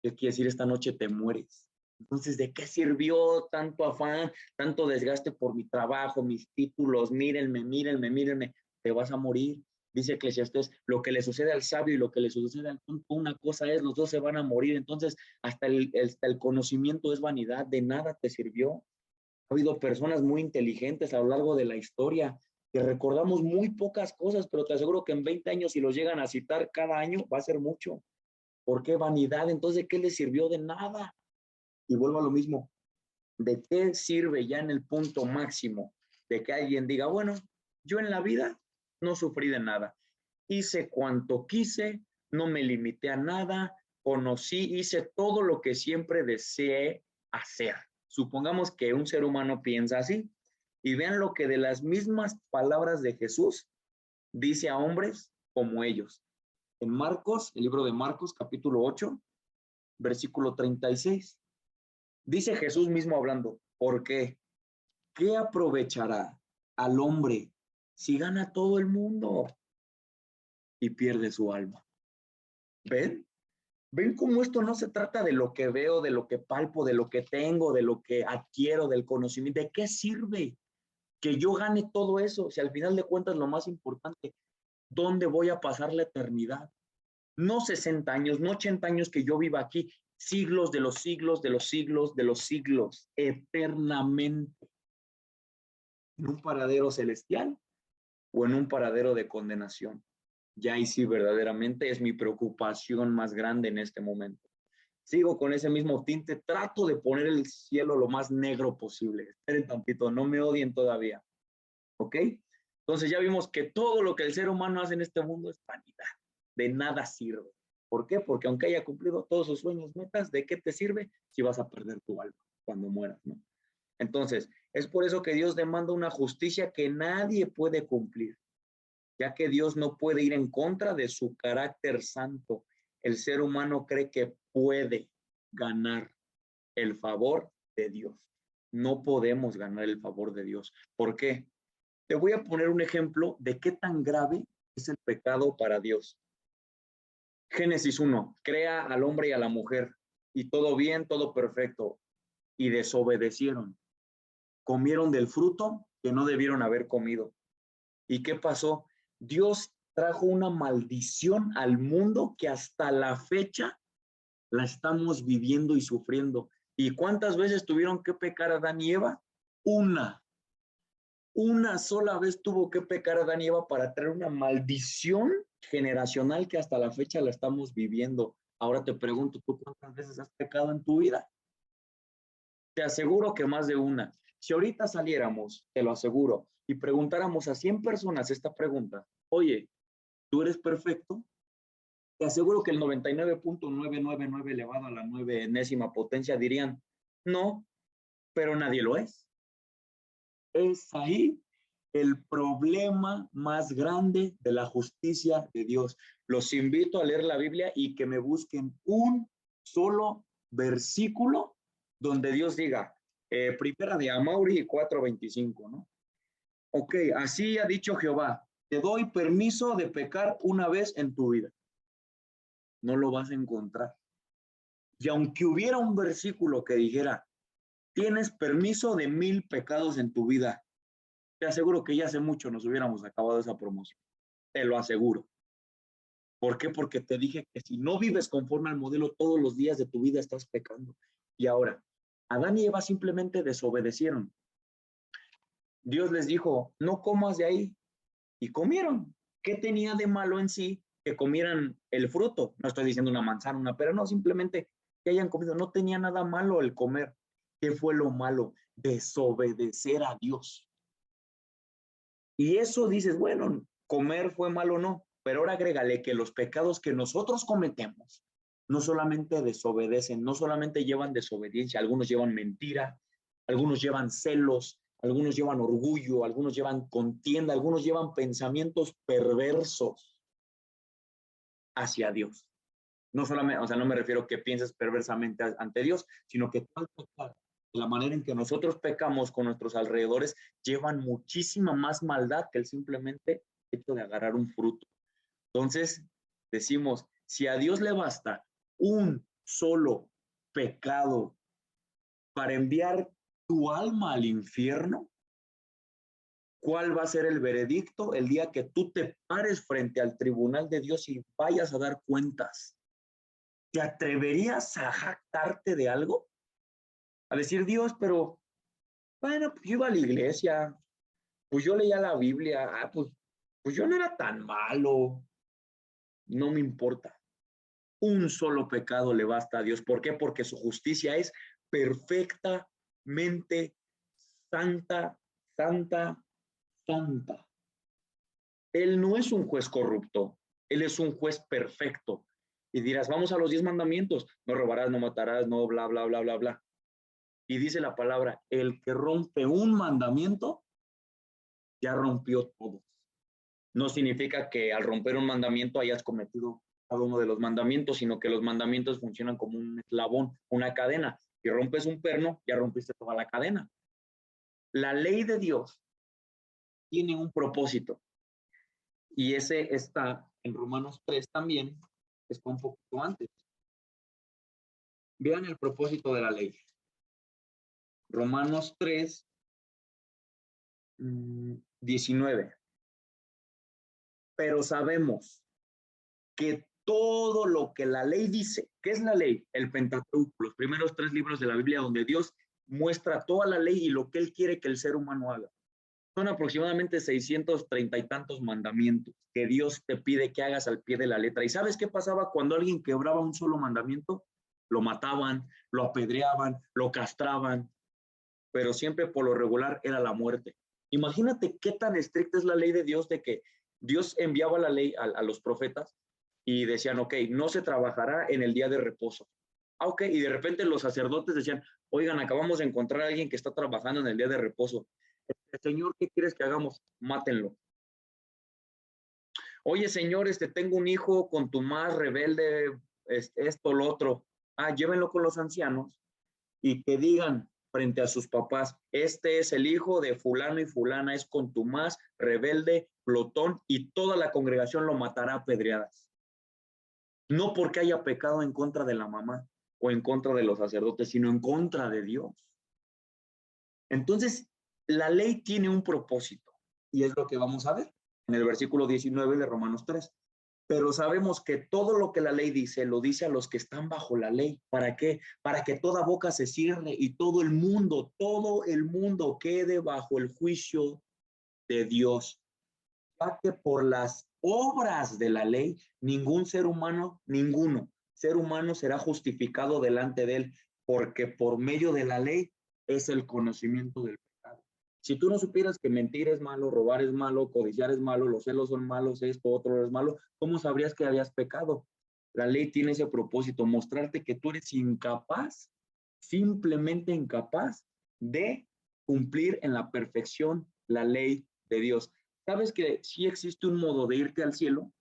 ¿Qué quiere decir? Esta noche te mueres. Entonces, ¿de qué sirvió tanto afán, tanto desgaste por mi trabajo, mis títulos? Mírenme, mírenme, mírenme. Te vas a morir. Dice Eclesiastés, lo que le sucede al sabio y lo que le sucede al tonto, una cosa es, los dos se van a morir. Entonces, hasta el conocimiento es vanidad, de nada te sirvió. Ha habido personas muy inteligentes a lo largo de la historia que recordamos muy pocas cosas, pero te aseguro que en 20 años, si los llegan a citar cada año, va a ser mucho. ¿Por qué vanidad? Entonces, ¿de qué les sirvió? De nada. Y vuelvo a lo mismo. ¿De qué sirve ya en el punto máximo de que alguien diga, bueno, yo en la vida no sufrí de nada? Hice cuanto quise, no me limité a nada, conocí, hice todo lo que siempre deseé hacer. Supongamos que un ser humano piensa así. Y vean lo que de las mismas palabras de Jesús dice a hombres como ellos. En Marcos, el libro de Marcos, capítulo 8, versículo 36. Dice Jesús mismo hablando, ¿por qué? ¿Qué aprovechará al hombre si gana todo el mundo y pierde su alma? ¿Ven? ¿Ven cómo esto no se trata de lo que veo, de lo que palpo, de lo que tengo, de lo que adquiero, del conocimiento? ¿De qué sirve que yo gane todo eso? Si al final de cuentas lo más importante, ¿dónde voy a pasar la eternidad? No 60 años, no 80 años que yo viva aquí, siglos de los siglos, de los siglos, de los siglos, eternamente, en un paradero celestial o en un paradero de condenación. Ya ahí sí verdaderamente es mi preocupación más grande en este momento. Sigo con ese mismo tinte, trato de poner el cielo lo más negro posible. Esperen tantito, no me odien todavía, ¿ok? Entonces ya vimos que todo lo que el ser humano hace en este mundo es vanidad, de nada sirve. ¿Por qué? Porque aunque haya cumplido todos sus sueños, metas, ¿de qué te sirve si vas a perder tu alma cuando mueras, ¿no? Entonces, es por eso que Dios demanda una justicia que nadie puede cumplir, ya que Dios no puede ir en contra de su carácter santo. El ser humano cree que puede ganar el favor de Dios. no podemos ganar el favor de Dios. ¿Por qué? Te voy a poner un ejemplo de qué tan grave es el pecado para Dios. Génesis 1, crea al hombre y a la mujer, y todo bien, todo perfecto, y desobedecieron. Comieron del fruto que no debieron haber comido. ¿Y qué pasó? Dios trajo una maldición al mundo que hasta la fecha la estamos viviendo y sufriendo. ¿Y cuántas veces tuvieron que pecar Adán y Eva? Una sola vez tuvo que pecar Adán y Eva para traer una maldición generacional que hasta la fecha la estamos viviendo. Ahora te pregunto, ¿tú cuántas veces has pecado en tu vida? Te aseguro que más de una. Si ahorita saliéramos, te lo aseguro, y preguntáramos a 100 personas esta pregunta, oye, ¿tú eres perfecto? Te aseguro que el 99.999 elevado a la 9 enésima potencia dirían, no, pero nadie lo es. Es ahí el problema más grande de la justicia de Dios. Los invito a leer la Biblia y que me busquen un solo versículo donde Dios diga, primera de Amaury 4:25, ¿no? Ok, así ha dicho Jehová, te doy permiso de pecar una vez en tu vida. No lo vas a encontrar. Y aunque hubiera un versículo que dijera, tienes permiso de 1000 pecados en tu vida, te aseguro que ya hace mucho nos hubiéramos acabado esa promoción. Te lo aseguro. ¿Por qué? Porque te dije que si no vives conforme al modelo todos los días de tu vida estás pecando. Y ahora, Adán y Eva simplemente desobedecieron. Dios les dijo, no comas de ahí. Y comieron. ¿Qué tenía de malo en sí que comieran el fruto? No estoy diciendo una manzana, una pera, no, simplemente que hayan comido. No tenía nada malo el comer. ¿Qué fue lo malo? Desobedecer a Dios. Y eso dices, bueno, comer fue malo o no, pero ahora agrégale que los pecados que nosotros cometemos no solamente desobedecen, no solamente llevan desobediencia, algunos llevan mentira, algunos llevan celos, algunos llevan orgullo, algunos llevan contienda, algunos llevan pensamientos perversos hacia Dios. No solamente, o sea, no me refiero a que pienses perversamente ante Dios, sino que todo el pecado, la manera en que nosotros pecamos con nuestros alrededores, llevan muchísima más maldad que el simplemente hecho de agarrar un fruto. Entonces, decimos, si a Dios le basta un solo pecado para enviar tu alma al infierno, ¿cuál va a ser el veredicto el día que tú te pares frente al tribunal de Dios y vayas a dar cuentas? ¿Te atreverías a jactarte de algo? A decir, Dios, pero, bueno, pues yo iba a la iglesia, pues yo leía la Biblia, pues yo no era tan malo, no me importa. Un solo pecado le basta a Dios. ¿Por qué? Porque su justicia es perfectamente santa, santa, santa. Él no es un juez corrupto, Él es un juez perfecto. Y dirás, vamos a los 10 mandamientos, no robarás, no matarás, no bla, bla, bla, bla, bla. Y dice la palabra, el que rompe un mandamiento, ya rompió todos. No significa que al romper un mandamiento hayas cometido cada uno de los mandamientos, sino que los mandamientos funcionan como un eslabón, una cadena. Si rompes un perno, ya rompiste toda la cadena. La ley de Dios tiene un propósito. Y ese está en Romanos 3 también, está un poquito antes. Vean el propósito de la ley. Romanos 3, 19. Pero sabemos que todo lo que la ley dice, ¿qué es la ley? El Pentateuco, los primeros 3 libros de la Biblia donde Dios muestra toda la ley y lo que Él quiere que el ser humano haga. Son aproximadamente 630 y tantos mandamientos que Dios te pide que hagas al pie de la letra. ¿Y sabes qué pasaba cuando alguien quebraba un solo mandamiento? Lo mataban, lo apedreaban, lo castraban, pero siempre por lo regular era la muerte. Imagínate qué tan estricta es la ley de Dios, de que Dios enviaba la ley a los profetas y decían, ok, no se trabajará en el día de reposo. Ah, ok, y de repente los sacerdotes decían, oigan, acabamos de encontrar a alguien que está trabajando en el día de reposo. Señor, ¿qué quieres que hagamos? Mátenlo. Oye, Señor, tengo un hijo con tu más rebelde, esto, lo otro. Ah, llévenlo con los ancianos y que digan, frente a sus papás: este es el hijo de fulano y fulana, es contumaz, rebelde, glotón, y toda la congregación lo matará a pedradas. No porque haya pecado en contra de la mamá o en contra de los sacerdotes, sino en contra de Dios. Entonces, la ley tiene un propósito, y es lo que vamos a ver en el versículo 19 de Romanos 3. Pero sabemos que todo lo que la ley dice, lo dice a los que están bajo la ley. ¿Para qué? Para que toda boca se cierre y todo el mundo quede bajo el juicio de Dios. Ya que por las obras de la ley, ninguno ser humano será justificado delante de él, porque por medio de la ley es el conocimiento del pecado. Si tú no supieras que mentir es malo, robar es malo, codiciar es malo, los celos son malos, esto, otro es malo, ¿cómo sabrías que habías pecado? La ley tiene ese propósito: mostrarte que tú eres incapaz, simplemente incapaz de cumplir en la perfección la ley de Dios. ¿Sabes que sí existe un modo de irte al cielo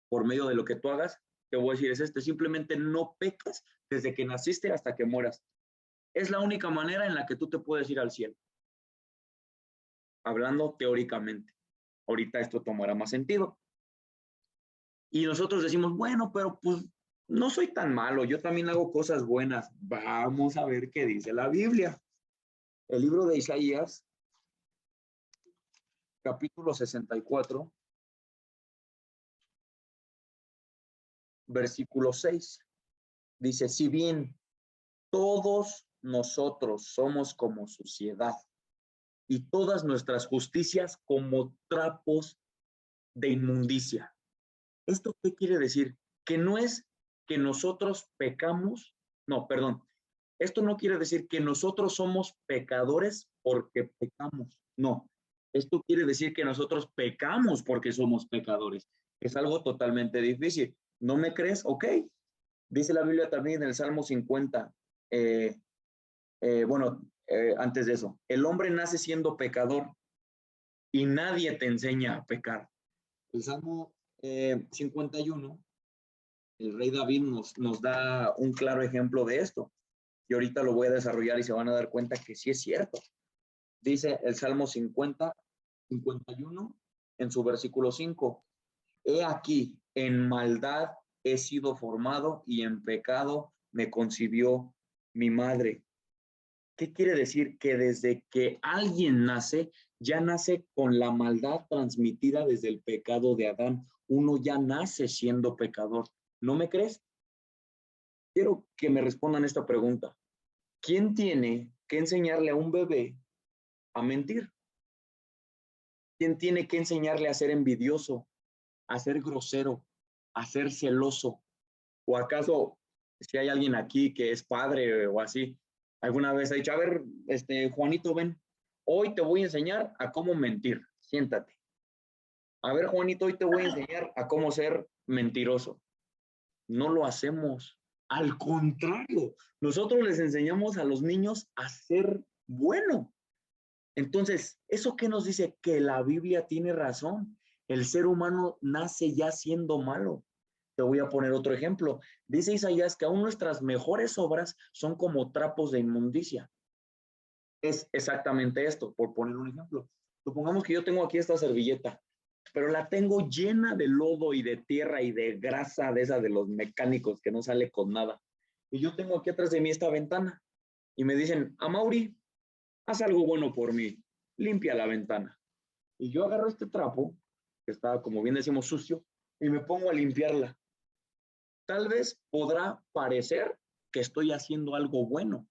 por medio de lo que tú hagas? Te voy a decir, es simplemente no pecas desde que naciste hasta que mueras. Es la única manera en la que tú te puedes ir al cielo, hablando teóricamente. Ahorita esto tomará más sentido. Y nosotros decimos, bueno, pero pues no soy tan malo, yo también hago cosas buenas. Vamos a ver qué dice la Biblia. El libro de Isaías, capítulo 64, versículo 6. Dice: si bien todos nosotros somos como suciedad y todas nuestras justicias como trapos de inmundicia. ¿Esto qué quiere decir? Que no es que nosotros pecamos, no, perdón. Esto no quiere decir que nosotros somos pecadores porque pecamos, no. Esto quiere decir que nosotros pecamos porque somos pecadores. Es algo totalmente difícil. ¿No me crees? Ok. Dice la Biblia también en el Salmo 50, antes de eso, el hombre nace siendo pecador y nadie te enseña a pecar. El Salmo 51, el rey David nos da un claro ejemplo de esto. Y ahorita lo voy a desarrollar y se van a dar cuenta que sí es cierto. Dice el Salmo 51, en su versículo 5, he aquí, en maldad he sido formado y en pecado me concibió mi madre. ¿Qué quiere decir? Que desde que alguien nace, ya nace con la maldad transmitida desde el pecado de Adán. Uno ya nace siendo pecador. ¿No me crees? Quiero que me respondan esta pregunta. ¿Quién tiene que enseñarle a un bebé a mentir? ¿Quién tiene que enseñarle a ser envidioso, a ser grosero, a ser celoso? ¿O acaso, si hay alguien aquí que es padre o así, alguna vez ha dicho, a ver, Juanito, ven, hoy te voy a enseñar a cómo mentir, siéntate. A ver, Juanito, hoy te voy a enseñar a cómo ser mentiroso? No lo hacemos. Al contrario, nosotros les enseñamos a los niños a ser bueno. Entonces, ¿eso qué nos dice? Que la Biblia tiene razón. El ser humano nace ya siendo malo. Te voy a poner otro ejemplo. Dice Isaías que aún nuestras mejores obras son como trapos de inmundicia. Es exactamente esto, por poner un ejemplo. Supongamos que yo tengo aquí esta servilleta, pero la tengo llena de lodo y de tierra y de grasa de esa de los mecánicos que no sale con nada. Y yo tengo aquí atrás de mí esta ventana y me dicen, Amaury, haz algo bueno por mí, limpia la ventana. Y yo agarro este trapo, que está, como bien decimos, sucio, y me pongo a limpiarla. Tal vez podrá parecer que estoy haciendo algo bueno,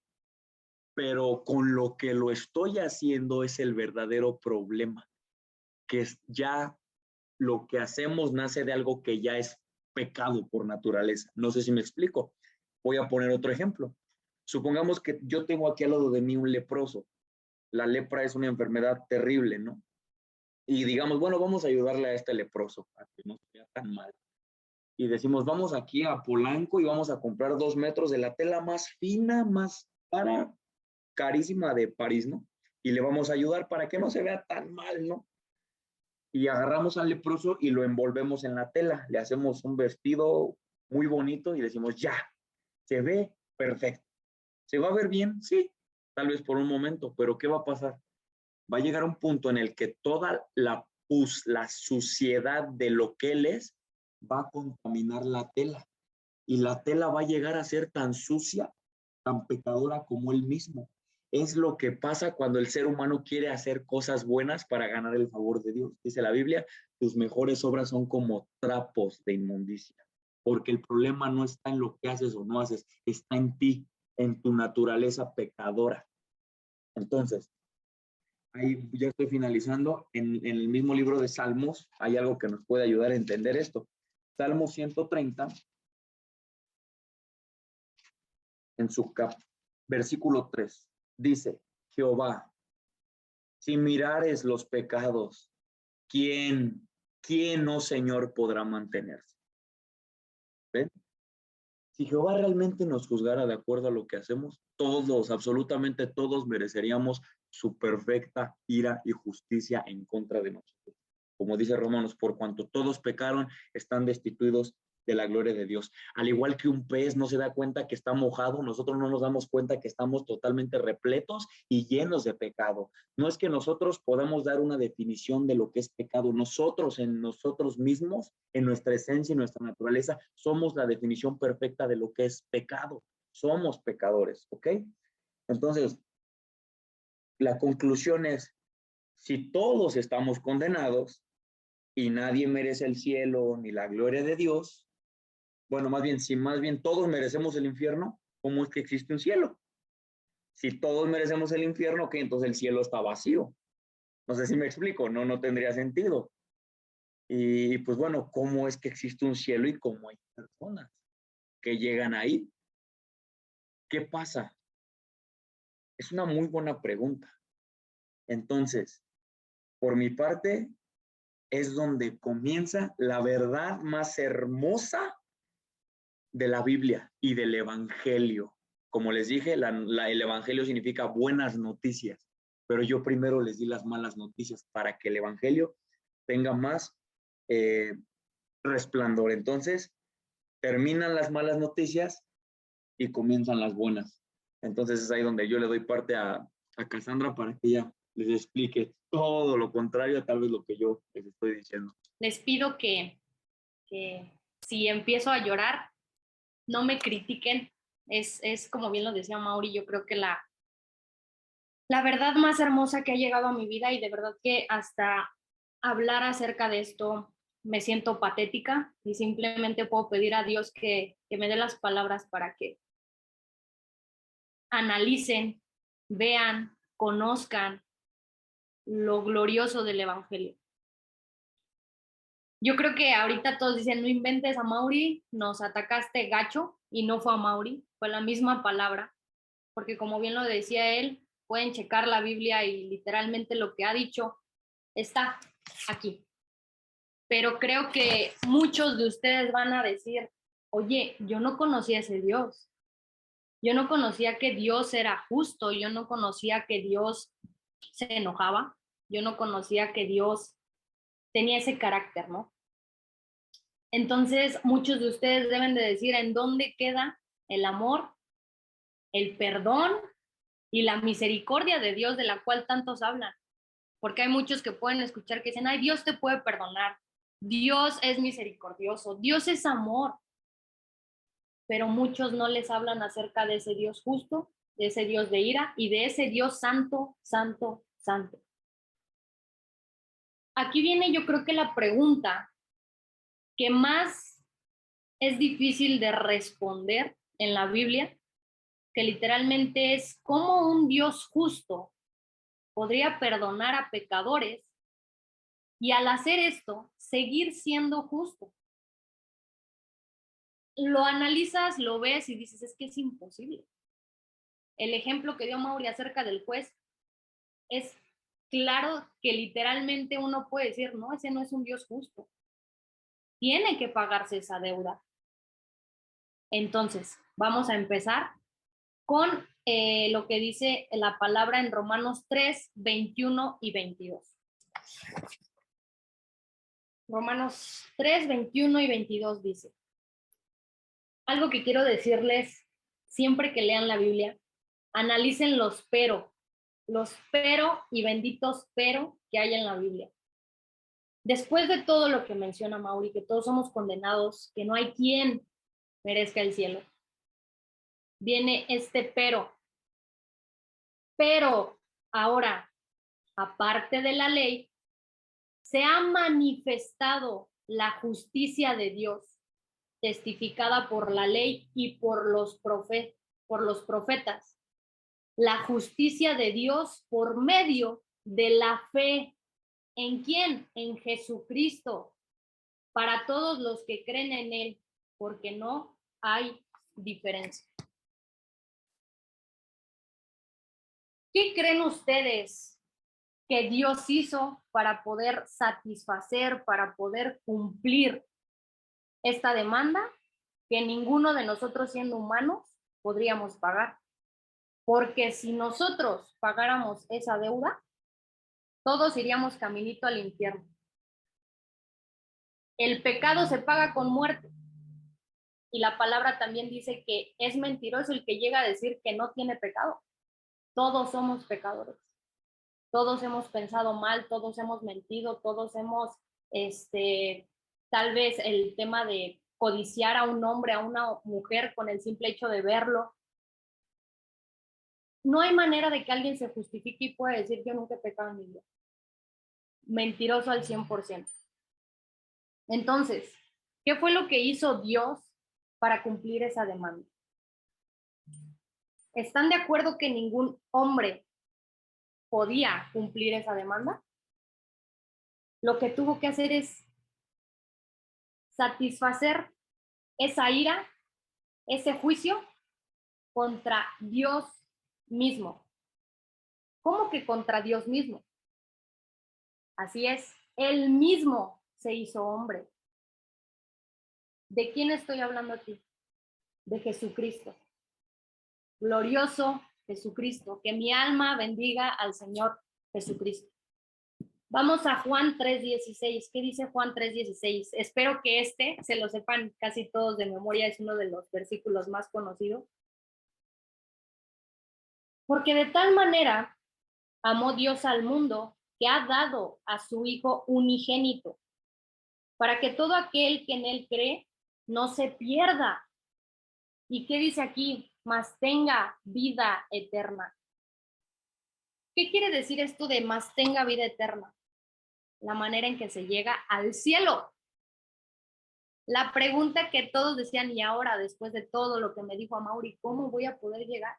pero con lo que lo estoy haciendo es el verdadero problema, que es ya lo que hacemos nace de algo que ya es pecado por naturaleza. No sé si me explico. Voy a poner otro ejemplo. Supongamos que yo tengo aquí al lado de mí un leproso. La lepra es una enfermedad terrible, ¿no? Y digamos, bueno, vamos a ayudarle a este leproso para que no sea tan mal. Y decimos, vamos aquí a Polanco y vamos a comprar 2 metros de la tela más fina, más cara, carísima de París, ¿no? Y le vamos a ayudar para que no se vea tan mal, ¿no? Y agarramos al leproso y lo envolvemos en la tela, le hacemos un vestido muy bonito y decimos, ya, se ve perfecto. ¿Se va a ver bien? Sí, tal vez por un momento, pero ¿qué va a pasar? Va a llegar un punto en el que toda la suciedad de lo que él es va a contaminar la tela. Y la tela va a llegar a ser tan sucia, tan pecadora como él mismo. Es lo que pasa cuando el ser humano quiere hacer cosas buenas para ganar el favor de Dios. Dice la Biblia, tus mejores obras son como trapos de inmundicia, porque el problema no está en lo que haces o no haces, está en ti, en tu naturaleza pecadora. Entonces, ahí ya estoy finalizando. En el mismo libro de Salmos hay algo que nos puede ayudar a entender esto. Salmo 130, en su versículo 3, dice, Jehová, si mirares los pecados, ¿quién, oh Señor, podrá mantenerse? ¿Ven? Si Jehová realmente nos juzgara de acuerdo a lo que hacemos, todos, absolutamente todos, mereceríamos su perfecta ira y justicia en contra de nosotros. Como dice Romanos, por cuanto todos pecaron, están destituidos de la gloria de Dios. Al igual que un pez no se da cuenta que está mojado, nosotros no nos damos cuenta que estamos totalmente repletos y llenos de pecado. No es que nosotros podamos dar una definición de lo que es pecado. Nosotros, en nosotros mismos, en nuestra esencia y nuestra naturaleza, somos la definición perfecta de lo que es pecado. Somos pecadores, ¿ok? Entonces, la conclusión es, si todos estamos condenados y nadie merece el cielo ni la gloria de Dios, bueno, si más bien todos merecemos el infierno, ¿cómo es que existe un cielo? Si todos merecemos el infierno, ¿qué? Entonces el cielo está vacío. No sé si me explico, no tendría sentido. Y pues bueno, ¿cómo es que existe un cielo y cómo hay personas que llegan ahí? ¿Qué pasa? Es una muy buena pregunta. Entonces, por mi parte, es donde comienza la verdad más hermosa de la Biblia y del Evangelio. Como les dije, el Evangelio significa buenas noticias, pero yo primero les di las malas noticias para que el Evangelio tenga más resplandor. Entonces, terminan las malas noticias y comienzan las buenas. Entonces es ahí donde yo le doy parte a Cassandra para que ella les explique todo lo contrario a tal vez lo que yo les estoy diciendo. Les pido que si empiezo a llorar, no me critiquen. Es como bien lo decía Mauri, yo creo que la verdad más hermosa que ha llegado a mi vida, y de verdad que hasta hablar acerca de esto me siento patética y simplemente puedo pedir a Dios que me dé las palabras para que analicen, vean, conozcan lo glorioso del Evangelio. Yo creo que ahorita todos dicen, no inventes, a Mauri nos atacaste gacho, y no fue a Mauri, fue la misma palabra, porque como bien lo decía él, pueden checar la Biblia y literalmente lo que ha dicho está aquí. Pero creo que muchos de ustedes van a decir, oye, yo no conocía a ese Dios, yo no conocía que Dios era justo, yo no conocía que Dios se enojaba, yo no conocía que Dios tenía ese carácter, ¿no? Entonces, muchos de ustedes deben de decir en dónde queda el amor, el perdón y la misericordia de Dios de la cual tantos hablan. Porque hay muchos que pueden escuchar que dicen, ay, Dios te puede perdonar, Dios es misericordioso, Dios es amor. Pero muchos no les hablan acerca de ese Dios justo, de ese Dios de ira y de ese Dios santo, santo, santo. Aquí viene, yo creo que la pregunta que más es difícil de responder en la Biblia, que literalmente es cómo un Dios justo podría perdonar a pecadores y al hacer esto seguir siendo justo. Lo analizas, lo ves y dices, es que es imposible. El ejemplo que dio Mauri acerca del juez es claro, que literalmente uno puede decir, no, ese no es un Dios justo. Tiene que pagarse esa deuda. Entonces, vamos a empezar con lo que dice la palabra en Romanos 3, 21 y 22. Romanos 3, 21 y 22 dice, algo que quiero decirles siempre que lean la Biblia Analicen los pero y benditos pero que hay en la Biblia. Después de todo lo que menciona Mauri, que todos somos condenados, que no hay quien merezca el cielo, viene este pero. Pero ahora, aparte de la ley, se ha manifestado la justicia de Dios, testificada por la ley y por los profetas. La justicia de Dios por medio de la fe. ¿En quién? En Jesucristo, para todos los que creen en Él, porque no hay diferencia. ¿Qué creen ustedes que Dios hizo para poder satisfacer, para poder cumplir esta demanda que ninguno de nosotros siendo humanos podríamos pagar? Porque si nosotros pagáramos esa deuda, todos iríamos caminito al infierno. El pecado se paga con muerte. Y la palabra también dice que es mentiroso el que llega a decir que no tiene pecado. Todos somos pecadores. Todos hemos pensado mal, todos hemos mentido, todos hemos, tal vez el tema de codiciar a un hombre, a una mujer con el simple hecho de verlo. No hay manera de que alguien se justifique y pueda decir yo nunca he pecado en mi vida. Mentiroso al 100%. Entonces, ¿qué fue lo que hizo Dios para cumplir esa demanda? ¿Están de acuerdo que ningún hombre podía cumplir esa demanda? Lo que tuvo que hacer es satisfacer esa ira, ese juicio contra Dios mismo. ¿Cómo que contra Dios mismo? Así es, Él mismo se hizo hombre. ¿De quién estoy hablando aquí? De Jesucristo. Glorioso Jesucristo. Que mi alma bendiga al Señor Jesucristo. Vamos a Juan 3:16. ¿Qué dice Juan 3:16? Espero que se lo sepan casi todos de memoria. Es uno de los versículos más conocidos. Porque de tal manera amó Dios al mundo que ha dado a su Hijo unigénito, para que todo aquel que en él cree no se pierda. ¿Y qué dice aquí? Mas tenga vida eterna. ¿Qué quiere decir esto de mas tenga vida eterna? La manera en que se llega al cielo. La pregunta que todos decían, y ahora, después de todo lo que me dijo Amaury, ¿cómo voy a poder llegar?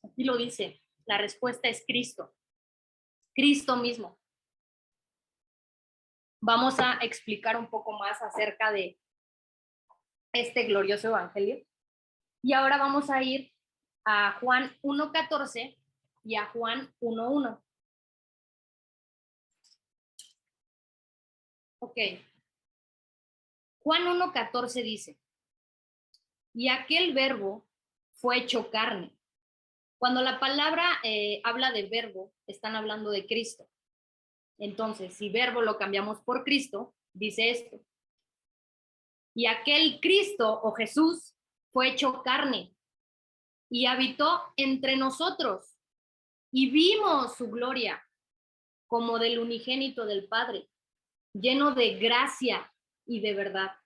Aquí lo dice, la respuesta es Cristo. Cristo mismo. Vamos a explicar un poco más acerca de este glorioso evangelio. Y ahora vamos a ir a Juan 1:14 y a Juan 1:1. Ok. Juan 1:14 dice, y aquel verbo fue hecho carne. Cuando la palabra habla de verbo, están hablando de Cristo. Entonces, si verbo lo cambiamos por Cristo, dice esto. Y aquel Cristo o Jesús fue hecho carne y habitó entre nosotros y vimos su gloria como del unigénito del Padre, lleno de gracia y de verdad.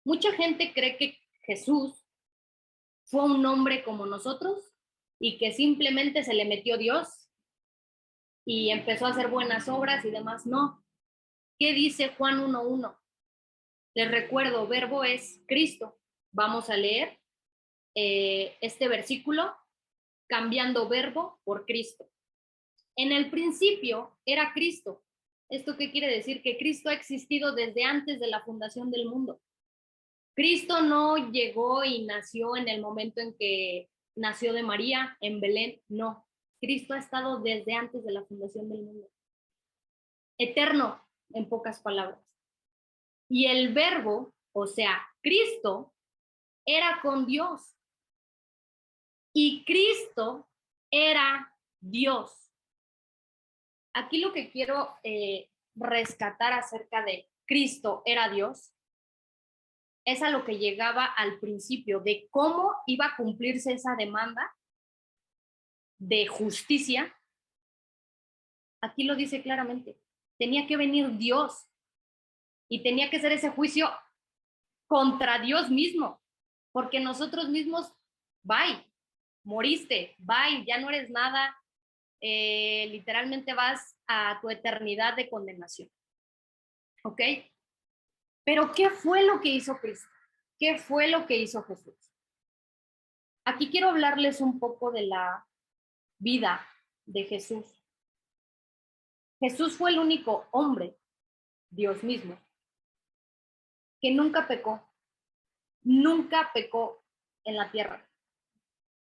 Mucha gente cree que Jesús fue un hombre como nosotros y que simplemente se le metió Dios y empezó a hacer buenas obras y demás. No. ¿Qué dice Juan 1:1? Les recuerdo, verbo es Cristo. Vamos a leer este versículo cambiando verbo por Cristo. En el principio era Cristo. ¿Esto qué quiere decir? Que Cristo ha existido desde antes de la fundación del mundo. Cristo no llegó y nació en el momento en que nació de María en Belén, no. Cristo ha estado desde antes de la fundación del mundo. Eterno, en pocas palabras. Y el verbo, o sea, Cristo, era con Dios. Y Cristo era Dios. Aquí lo que quiero rescatar acerca de Cristo era Dios es a lo que llegaba al principio, de cómo iba a cumplirse esa demanda de justicia, aquí lo dice claramente, tenía que venir Dios y tenía que ser ese juicio contra Dios mismo, porque nosotros mismos, bye, moriste, bye, ya no eres nada, literalmente vas a tu eternidad de condenación. ¿Ok? Pero ¿qué fue lo que hizo Cristo? ¿Qué fue lo que hizo Jesús? Aquí quiero hablarles un poco de la vida de Jesús. Jesús fue el único hombre, Dios mismo, que nunca pecó en la tierra.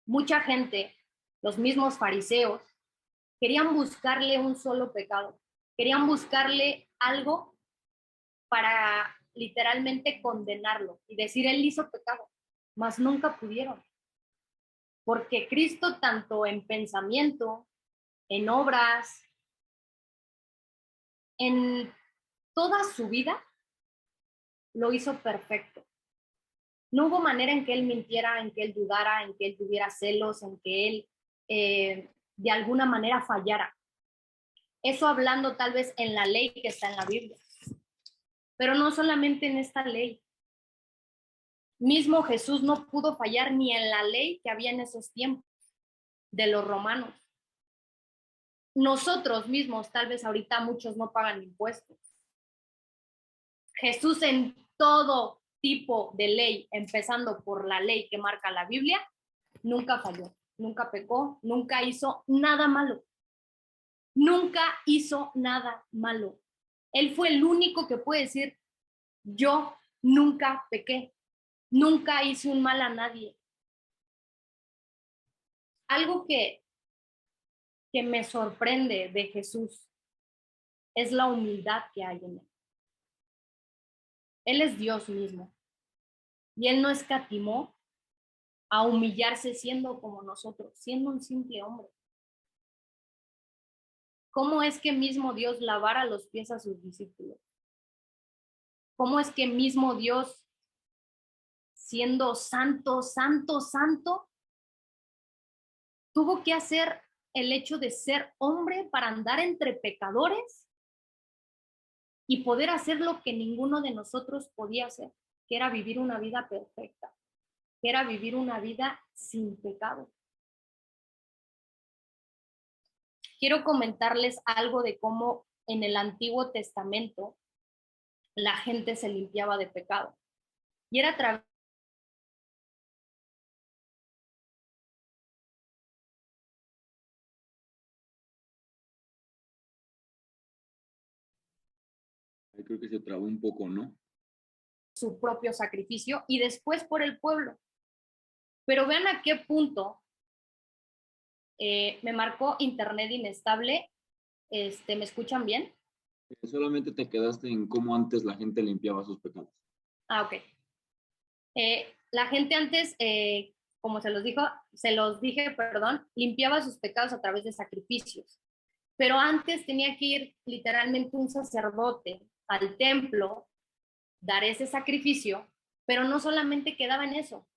Mucha gente, los mismos fariseos, querían buscarle un solo pecado, querían buscarle algo para literalmente condenarlo y decir, él hizo pecado, mas nunca pudieron. Porque Cristo, tanto en pensamiento, en obras, en toda su vida, lo hizo perfecto. No hubo manera en que él mintiera, en que él dudara, en que él tuviera celos, en que él de alguna manera fallara. Eso hablando tal vez en la ley que está en la Biblia. Pero no solamente en esta ley. Mismo Jesús no pudo fallar ni en la ley que había en esos tiempos de los romanos. Nosotros mismos, tal vez ahorita muchos no pagan impuestos. Jesús en todo tipo de ley, empezando por la ley que marca la Biblia, nunca falló, nunca pecó, nunca hizo nada malo. Nunca hizo nada malo. Él fue el único que puede decir, yo nunca pequé, nunca hice un mal a nadie. Algo que me sorprende de Jesús es la humildad que hay en él. Él es Dios mismo y él no escatimó a humillarse siendo como nosotros, siendo un simple hombre. ¿Cómo es que mismo Dios lavara los pies a sus discípulos? ¿Cómo es que mismo Dios, siendo santo, santo, santo, tuvo que hacer el hecho de ser hombre para andar entre pecadores y poder hacer lo que ninguno de nosotros podía hacer, que era vivir una vida perfecta, que era vivir una vida sin pecado? Quiero comentarles algo de cómo en el Antiguo Testamento la gente se limpiaba de pecado. Y era a través Creo que se trabó un poco, ¿no? de su propio sacrificio y después por el pueblo. Pero vean a qué punto me marcó internet inestable. ¿Me escuchan bien? Solamente te quedaste en cómo antes la gente limpiaba sus pecados. Ah, ok. La gente antes, como se los dije, limpiaba sus pecados a través de sacrificios. Pero antes tenía que ir literalmente un sacerdote al templo, dar ese sacrificio, pero no solamente quedaba en eso.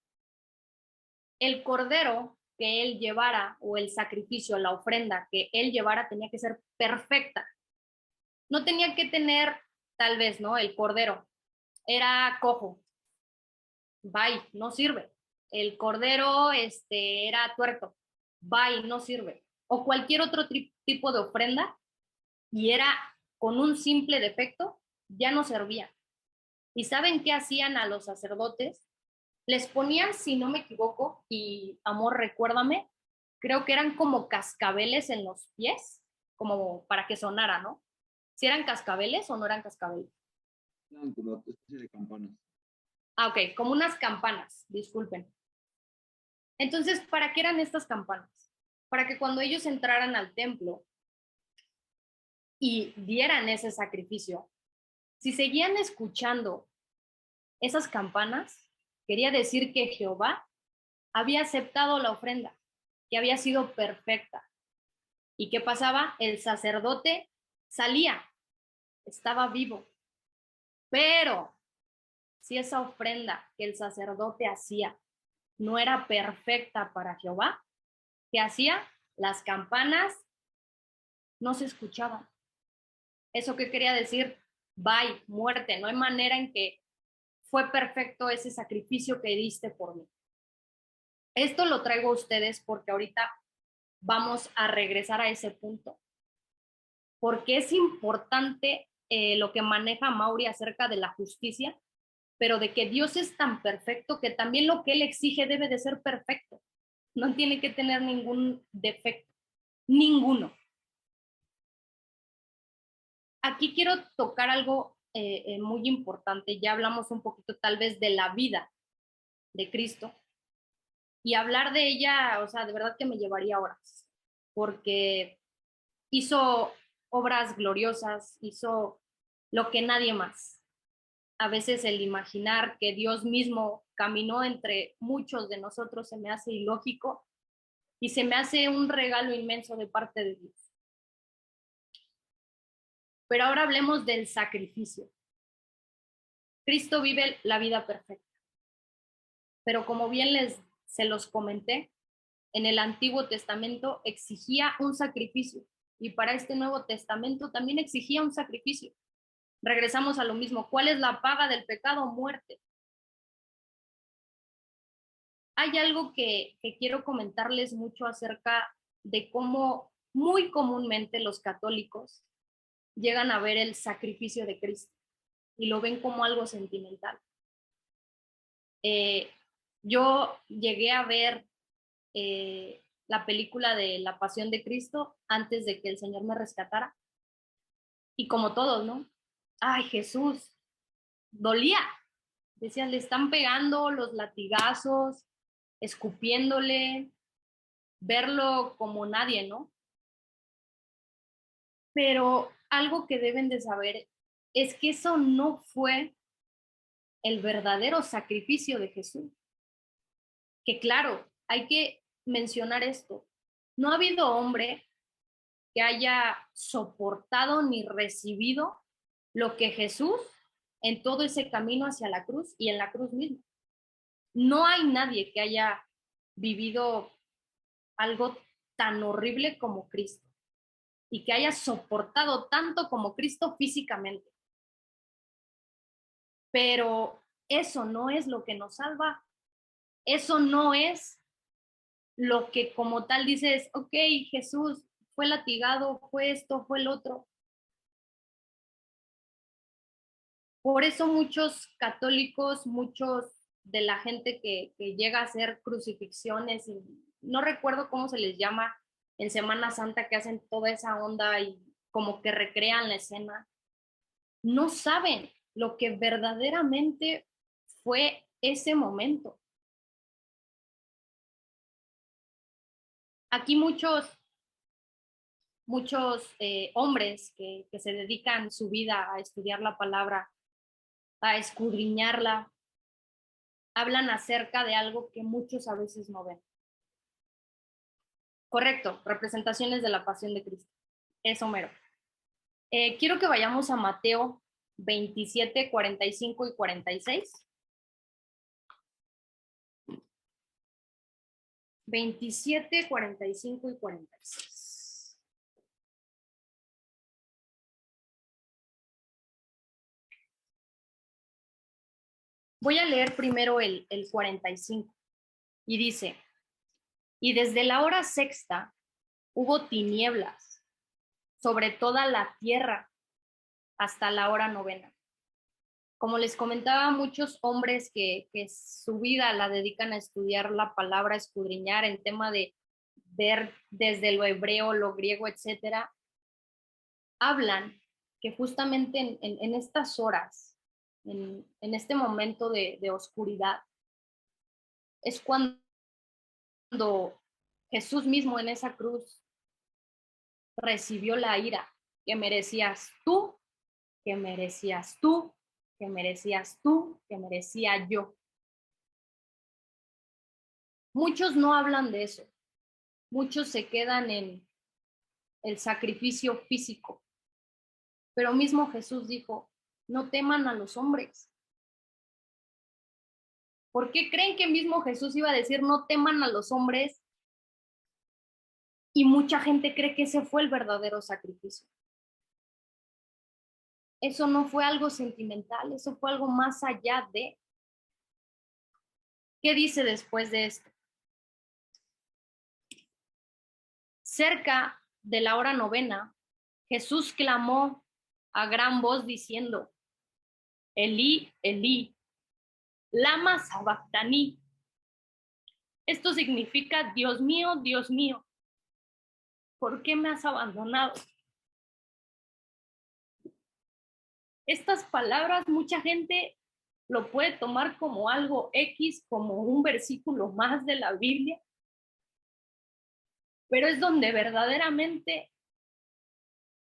El cordero que él llevara o el sacrificio, la ofrenda que él llevara tenía que ser perfecta. No tenía que tener, tal vez, ¿no? El cordero era cojo. Bye, no sirve. El cordero era tuerto. Bye, no sirve. O cualquier otro tipo de ofrenda y era con un simple defecto, ya no servía. ¿Y saben qué hacían a los sacerdotes? Les ponían, si no me equivoco, y amor, recuérdame, creo que eran como cascabeles en los pies, como para que sonara, ¿no? ¿Si eran cascabeles o no eran cascabeles? Eran como especie de campanas. Ah, ok, como unas campanas, disculpen. Entonces, ¿para qué eran estas campanas? Para que cuando ellos entraran al templo y dieran ese sacrificio, si seguían escuchando esas campanas, quería decir que Jehová había aceptado la ofrenda, que había sido perfecta. ¿Y qué pasaba? El sacerdote salía, estaba vivo. Pero si esa ofrenda que el sacerdote hacía no era perfecta para Jehová, ¿qué hacía? las campanas no se escuchaban. ¿Eso qué quería decir? Bye, muerte. No hay manera en que fue perfecto ese sacrificio que diste por mí. Esto lo traigo a ustedes porque ahorita vamos a regresar a ese punto. Porque es importante lo que maneja Mauri acerca de la justicia, pero de que Dios es tan perfecto que también lo que Él exige debe de ser perfecto. No tiene que tener ningún defecto, ninguno. Aquí quiero tocar algo muy importante. Ya hablamos un poquito tal vez de la vida de Cristo y hablar de ella, o sea, de verdad que me llevaría horas, porque hizo obras gloriosas, hizo lo que nadie más. A veces el imaginar que Dios mismo caminó entre muchos de nosotros se me hace ilógico y se me hace un regalo inmenso de parte de Dios. Pero ahora hablemos del sacrificio. Cristo vive la vida perfecta, pero como bien se los comenté, en el Antiguo Testamento exigía un sacrificio y para este Nuevo Testamento también exigía un sacrificio. Regresamos a lo mismo. ¿Cuál es la paga del pecado? Muerte. Hay algo que quiero comentarles mucho acerca de cómo muy comúnmente los católicos llegan a ver el sacrificio de Cristo y lo ven como algo sentimental. Yo llegué a ver la película de La Pasión de Cristo antes de que el Señor me rescatara. Y como todos, ¿no? Ay, Jesús, dolía. Decían, le están pegando los latigazos, escupiéndole, verlo como nadie, ¿no? Pero algo que deben de saber es que eso no fue el verdadero sacrificio de Jesús. Que claro, hay que mencionar esto. No ha habido hombre que haya soportado ni recibido lo que Jesús en todo ese camino hacia la cruz y en la cruz misma. No hay nadie que haya vivido algo tan horrible como Cristo y que haya soportado tanto como Cristo físicamente. Pero eso no es lo que nos salva. Eso no es lo que como tal dices, ok, Jesús fue latigado, fue esto, fue el otro. Por eso muchos católicos, muchos de la gente que llega a hacer crucifixiones, y no recuerdo cómo se les llama en Semana Santa, que hacen toda esa onda y como que recrean la escena, no saben lo que verdaderamente fue ese momento. Aquí muchos hombres que se dedican su vida a estudiar la palabra, a escudriñarla, hablan acerca de algo que muchos a veces no ven. Correcto, representaciones de la pasión de Cristo. Eso mero. Quiero que vayamos a Mateo 27, 45 y 46. 27, 45 y 46. Voy a leer primero el 45 y dice, y desde la hora sexta hubo tinieblas sobre toda la tierra hasta la hora novena. Como les comentaba, muchos hombres que su vida la dedican a estudiar la palabra, escudriñar en tema de ver desde lo hebreo, lo griego, etcétera, hablan que justamente en estas horas, en este momento de oscuridad, es cuando Jesús mismo en esa cruz recibió la ira que merecías tú, que merecías tú, que merecías tú, que merecía yo. Muchos no hablan de eso. Muchos se quedan en el sacrificio físico. Pero mismo Jesús dijo, no teman a los hombres. ¿Por qué creen que mismo Jesús iba a decir no teman a los hombres Y mucha gente cree que ese fue el verdadero sacrificio. Eso no fue algo sentimental, eso fue algo más allá de. ¿Qué dice después de esto? Cerca de la hora novena, Jesús clamó a gran voz diciendo, Elí, Elí, lama sabactani. Esto significa, Dios mío, ¿por qué me has abandonado? Estas palabras mucha gente lo puede tomar como algo X, como un versículo más de la Biblia, pero es donde verdaderamente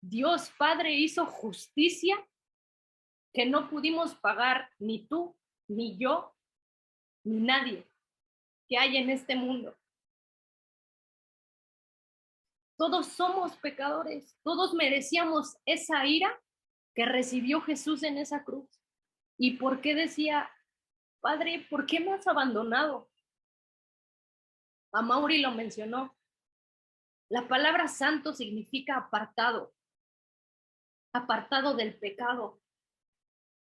Dios Padre hizo justicia que no pudimos pagar ni tú, ni yo, ni nadie que hay en este mundo. Todos somos pecadores, todos merecíamos esa ira que recibió Jesús en esa cruz. ¿Y por qué decía, Padre, por qué me has abandonado? A Mauri lo mencionó. La palabra santo significa apartado, apartado del pecado.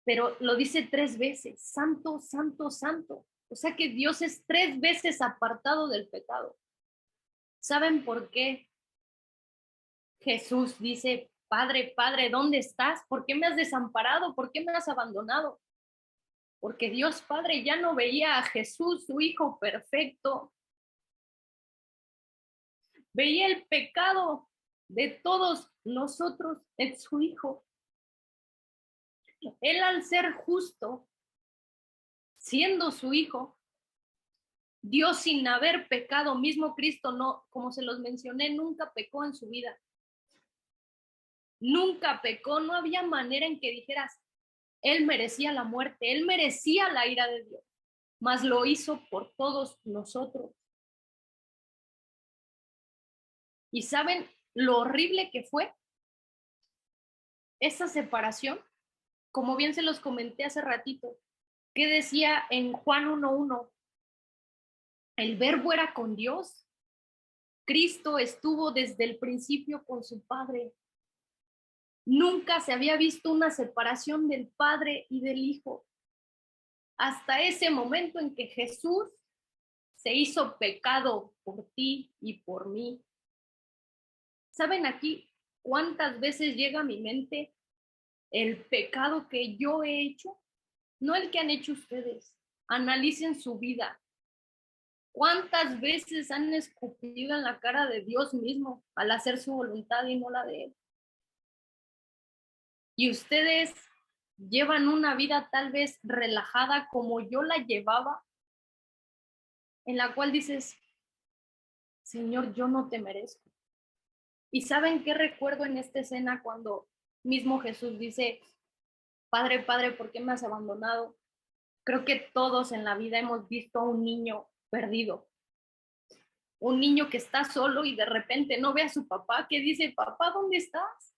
Pero lo dice 3 veces, santo, santo, santo. O sea que Dios es 3 veces apartado del pecado. ¿Saben por qué Jesús dice, Padre, Padre, ¿dónde estás? ¿Por qué me has desamparado? ¿Por qué me has abandonado? Porque Dios Padre ya no veía a Jesús, su Hijo perfecto. Veía el pecado de todos nosotros en su Hijo. Él, al ser justo, siendo su Hijo, Dios sin haber pecado, mismo Cristo no, como se los mencioné, nunca pecó en su vida. Nunca pecó, no había manera en que dijeras, Él merecía la muerte, Él merecía la ira de Dios, mas lo hizo por todos nosotros. ¿Y saben lo horrible que fue esa separación? Como bien se los comenté hace ratito, que decía en Juan 1:1, el verbo era con Dios, Cristo estuvo desde el principio con su Padre. Nunca se había visto una separación del Padre y del Hijo. Hasta ese momento en que Jesús se hizo pecado por ti y por mí. ¿Saben aquí cuántas veces llega a mi mente el pecado que yo he hecho? No el que han hecho ustedes. Analicen su vida. ¿Cuántas veces han escupido en la cara de Dios mismo al hacer su voluntad y no la de Él? Y ustedes llevan una vida tal vez relajada como yo la llevaba, en la cual dices, Señor, yo no te merezco. ¿Y saben qué recuerdo en esta escena cuando mismo Jesús dice, Padre, Padre, ¿por qué me has abandonado? Creo que todos en la vida hemos visto a un niño perdido, un niño que está solo y de repente no ve a su papá, que dice, papá, ¿dónde estás?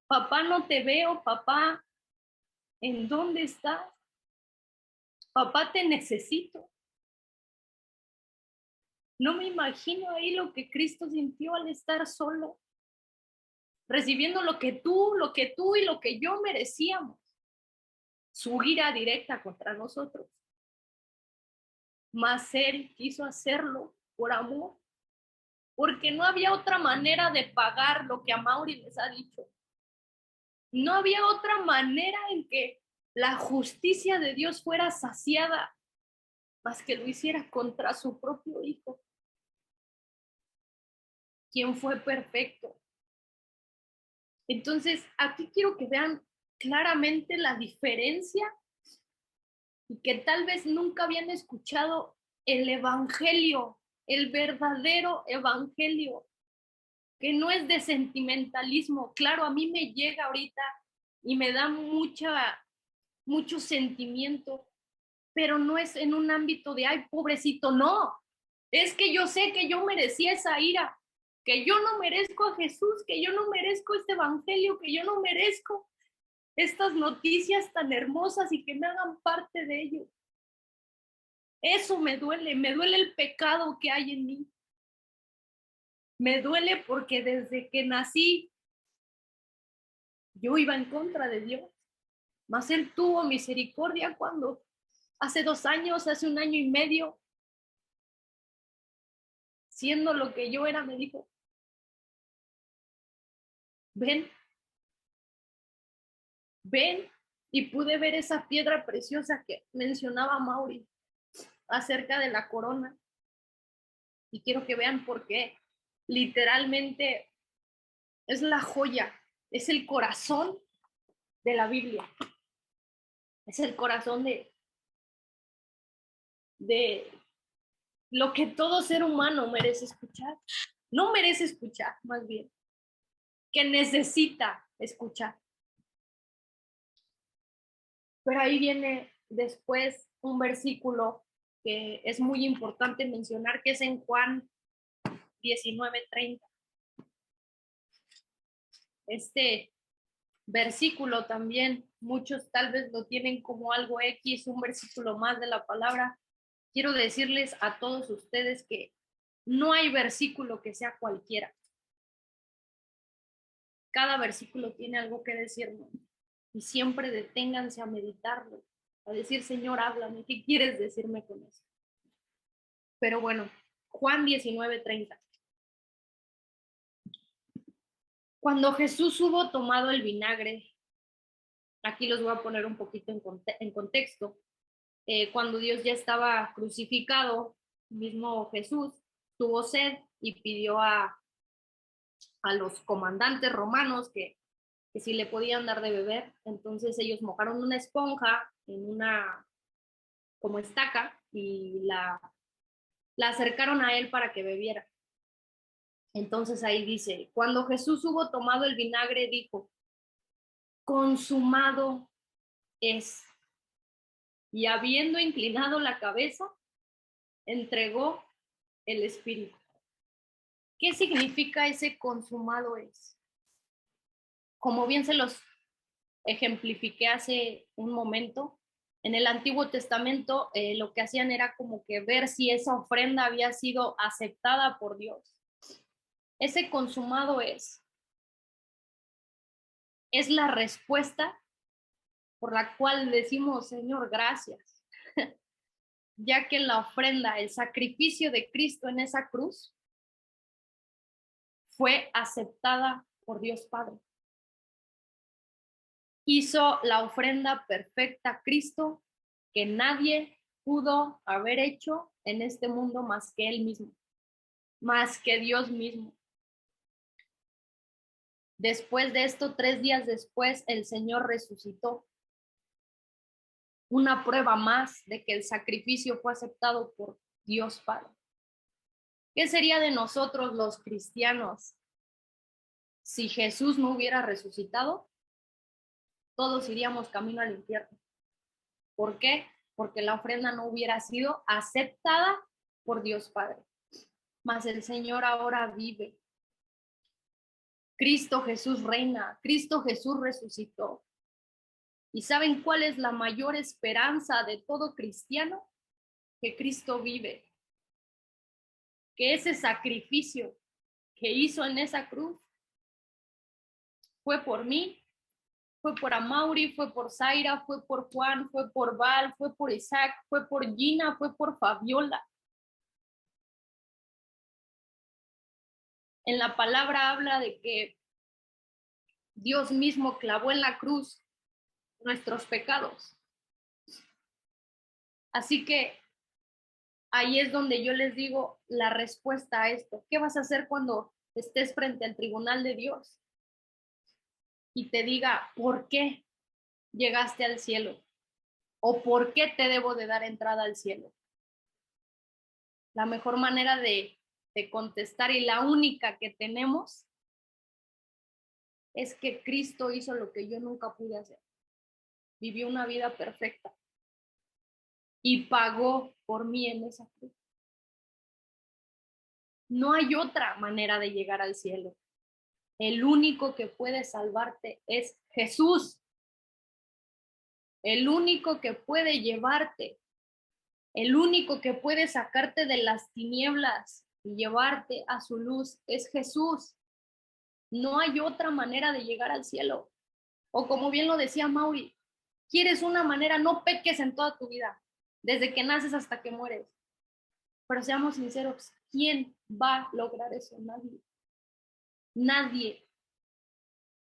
Papá, no te veo, papá, ¿en dónde estás? Papá, te necesito. No me imagino ahí lo que Cristo sintió al estar solo, recibiendo lo que tú y lo que yo merecíamos, su ira directa contra nosotros. Mas Él quiso hacerlo por amor, porque no había otra manera de pagar lo que a Mauri les ha dicho. No había otra manera en que la justicia de Dios fuera saciada, más que lo hiciera contra su propio Hijo, quien fue perfecto. Entonces, aquí quiero que vean claramente la diferencia y que tal vez nunca habían escuchado el evangelio, el verdadero evangelio, que no es de sentimentalismo. Claro, a mí me llega ahorita y me da mucho sentimiento, pero no es en un ámbito de, ay, pobrecito, no. Es que yo sé que yo merecía esa ira, que yo no merezco a Jesús, que yo no merezco este evangelio, que yo no merezco estas noticias tan hermosas y que me hagan parte de ello. Eso me duele el pecado que hay en mí. Me duele porque desde que nací yo iba en contra de Dios, mas Él tuvo misericordia cuando hace 2 años, hace 1 año y medio, siendo lo que yo era, me dijo, ven, ven, y pude ver esa piedra preciosa que mencionaba Mauri acerca de la corona. Y quiero que vean por qué. Literalmente es la joya, es el corazón de la Biblia. Es el corazón de lo que todo ser humano merece escuchar. No merece escuchar, más bien, que necesita escuchar. Pero ahí viene después un versículo que es muy importante mencionar, que es en Juan 19:30. Este versículo también, muchos tal vez lo tienen como algo X, un versículo más de la palabra. Quiero decirles a todos ustedes que no hay versículo que sea cualquiera. Cada versículo tiene algo que decirnos y siempre deténganse a meditarlo, a decir, Señor, háblame, ¿qué quieres decirme con eso? Pero bueno, Juan 19:30. Cuando Jesús hubo tomado el vinagre, aquí los voy a poner un poquito en contexto, cuando Dios ya estaba crucificado, mismo Jesús tuvo sed y pidió a los comandantes romanos que si le podían dar de beber. Entonces ellos mojaron una esponja en una como estaca y la acercaron a él para que bebiera. Entonces ahí dice, cuando Jesús hubo tomado el vinagre, dijo, consumado es. Y habiendo inclinado la cabeza, entregó el espíritu. ¿Qué significa ese consumado es? Como bien se los ejemplifiqué hace un momento, en el Antiguo Testamento lo que hacían era como que ver si esa ofrenda había sido aceptada por Dios. Ese consumado es la respuesta por la cual decimos, Señor, gracias, ya que la ofrenda, el sacrificio de Cristo en esa cruz fue aceptada por Dios Padre. Hizo la ofrenda perfecta a Cristo que nadie pudo haber hecho en este mundo más que Él mismo, más que Dios mismo. Después de esto, 3 días después, el Señor resucitó. Una prueba más de que el sacrificio fue aceptado por Dios Padre. ¿Qué sería de nosotros los cristianos si Jesús no hubiera resucitado? Todos iríamos camino al infierno. ¿Por qué? Porque la ofrenda no hubiera sido aceptada por Dios Padre. Mas el Señor ahora vive. Cristo Jesús reina, Cristo Jesús resucitó. ¿Y saben cuál es la mayor esperanza de todo cristiano? Que Cristo vive. Que ese sacrificio que hizo en esa cruz fue por mí, fue por Amaury, fue por Zaira, fue por Juan, fue por Val, fue por Isaac, fue por Gina, fue por Fabiola. En la palabra habla de que Dios mismo clavó en la cruz nuestros pecados. Así que ahí es donde yo les digo la respuesta a esto. ¿Qué vas a hacer cuando estés frente al tribunal de Dios y te diga por qué llegaste al cielo o por qué te debo de dar entrada al cielo? La mejor manera de contestar y la única que tenemos es que Cristo hizo lo que yo nunca pude hacer. Vivió una vida perfecta y pagó por mí en esa cruz. No hay otra manera de llegar al cielo. El único que puede salvarte es Jesús. El único que puede llevarte. El único que puede sacarte de las tinieblas y llevarte a su luz es Jesús. No hay otra manera de llegar al cielo. O como bien lo decía Mauri, quieres una manera, no peques en toda tu vida, desde que naces hasta que mueres. Pero seamos sinceros, ¿quién va a lograr eso? Nadie. Nadie.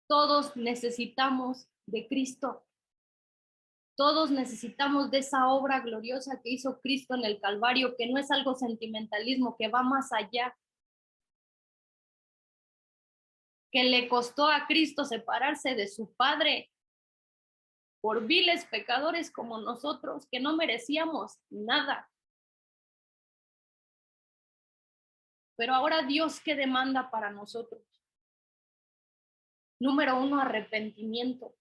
Todos necesitamos de Cristo. Todos necesitamos de esa obra gloriosa que hizo Cristo en el Calvario, que no es algo sentimentalismo, que va más allá. Que le costó a Cristo separarse de su Padre por viles pecadores como nosotros, que no merecíamos nada. Pero ahora Dios, ¿qué demanda para nosotros? Número 1, arrepentimiento.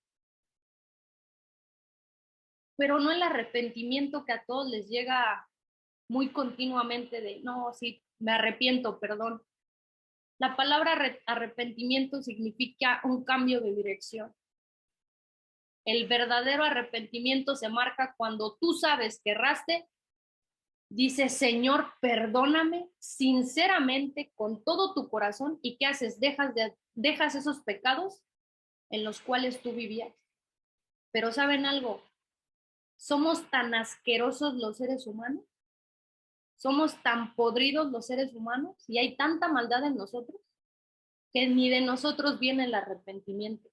Pero no el arrepentimiento que a todos les llega muy continuamente de, no, sí, me arrepiento, perdón. La palabra arrepentimiento significa un cambio de dirección. El verdadero arrepentimiento se marca cuando tú sabes que erraste, dices, Señor, perdóname sinceramente con todo tu corazón, y ¿qué haces? Dejas esos pecados en los cuales tú vivías. Pero ¿saben algo? Somos tan asquerosos los seres humanos, somos tan podridos los seres humanos, y hay tanta maldad en nosotros, que ni de nosotros viene el arrepentimiento.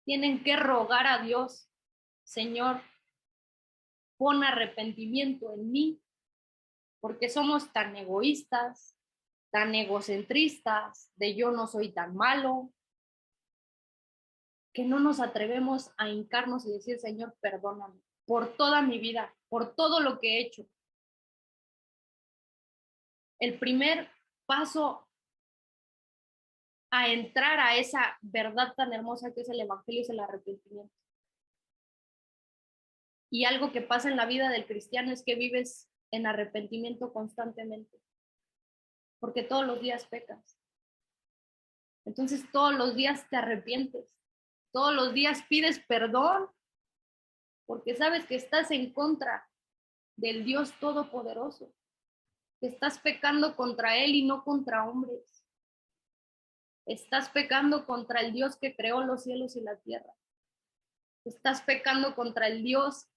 Tienen que rogar a Dios, Señor, pon arrepentimiento en mí, porque somos tan egoístas, tan egocentristas, de yo no soy tan malo, que no nos atrevemos a hincarnos y decir, Señor, perdóname por toda mi vida, por todo lo que he hecho. El primer paso a entrar a esa verdad tan hermosa que es el Evangelio es el arrepentimiento. Y algo que pasa en la vida del cristiano es que vives en arrepentimiento constantemente, porque todos los días pecas. Entonces todos los días te arrepientes, todos los días pides perdón, porque sabes que estás en contra del Dios Todopoderoso, que estás pecando contra Él y no contra hombres. Estás pecando contra el Dios que creó los cielos y la tierra. Estás pecando contra el Dios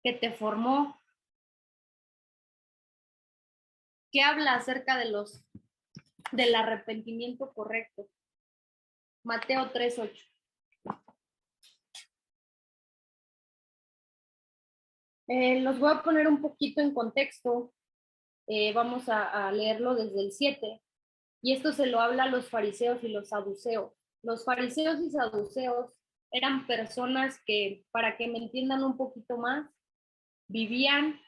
que te formó, que habla acerca del arrepentimiento correcto. Mateo 3:8. Los voy a poner un poquito en contexto. Vamos a leerlo desde el 7. Y esto se lo habla a los fariseos y los saduceos. Los fariseos y saduceos eran personas que, para que me entiendan un poquito más, vivían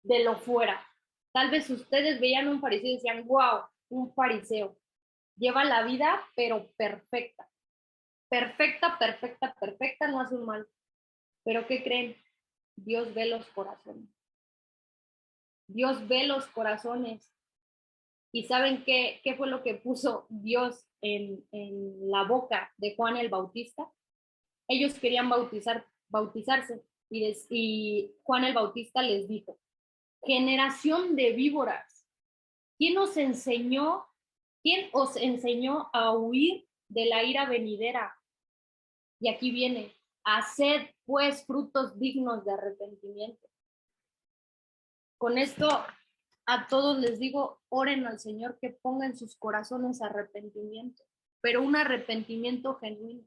de lo fuera. Tal vez ustedes veían un fariseo y decían, wow, un fariseo. Lleva la vida, pero perfecta. Perfecta, perfecta, perfecta, no hace un mal. Pero ¿qué creen? Dios ve los corazones. Dios ve los corazones. ¿Y saben qué fue lo que puso Dios en la boca de Juan el Bautista? Ellos querían bautizarse y Juan el Bautista les dijo, generación de víboras, ¿quién os enseñó a huir de la ira venidera? Y aquí viene, haced pues frutos dignos de arrepentimiento. Con esto a todos les digo, oren al Señor que ponga en sus corazones arrepentimiento, pero un arrepentimiento genuino.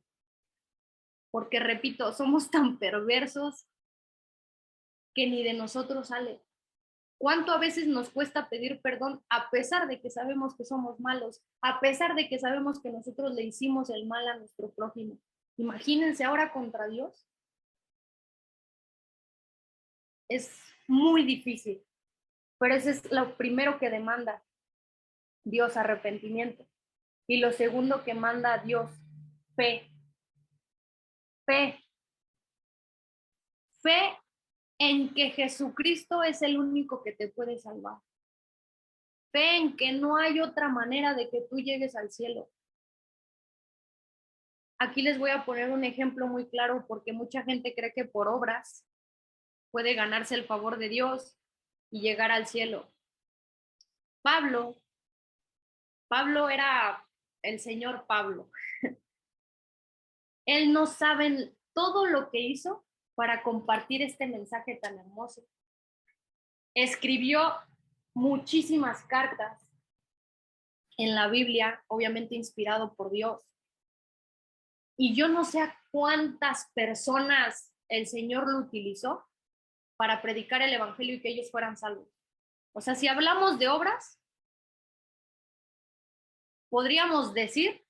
Porque repito, somos tan perversos que ni de nosotros sale. ¿Cuánto a veces nos cuesta pedir perdón a pesar de que sabemos que somos malos, a pesar de que sabemos que nosotros le hicimos el mal a nuestro prójimo? Imagínense ahora contra Dios. Es muy difícil, pero eso es lo primero que demanda Dios, arrepentimiento. Y lo segundo que manda a Dios, fe. Fe. Fe en que Jesucristo es el único que te puede salvar. Fe en que no hay otra manera de que tú llegues al cielo. Aquí les voy a poner un ejemplo muy claro porque mucha gente cree que por obras puede ganarse el favor de Dios y llegar al cielo. Pablo Pablo era el señor Pablo. Él no sabe todo lo que hizo para compartir este mensaje tan hermoso. Escribió muchísimas cartas en la Biblia, obviamente inspirado por Dios. Y yo no sé a cuántas personas el Señor lo utilizó para predicar el evangelio y que ellos fueran salvos. O sea, si hablamos de obras, podríamos decir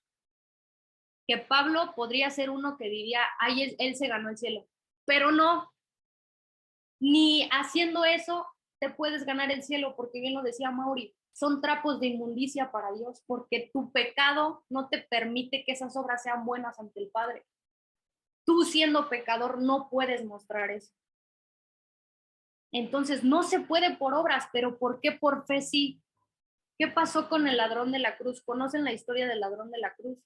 que Pablo podría ser uno que diría, ay, él se ganó el cielo. Pero no, ni haciendo eso te puedes ganar el cielo, porque bien lo decía Mauri, son trapos de inmundicia para Dios, porque tu pecado no te permite que esas obras sean buenas ante el Padre. Tú siendo pecador no puedes mostrar eso. Entonces no se puede por obras, pero ¿por qué por fe sí? ¿Qué pasó con el ladrón de la cruz? ¿Conocen la historia del ladrón de la cruz?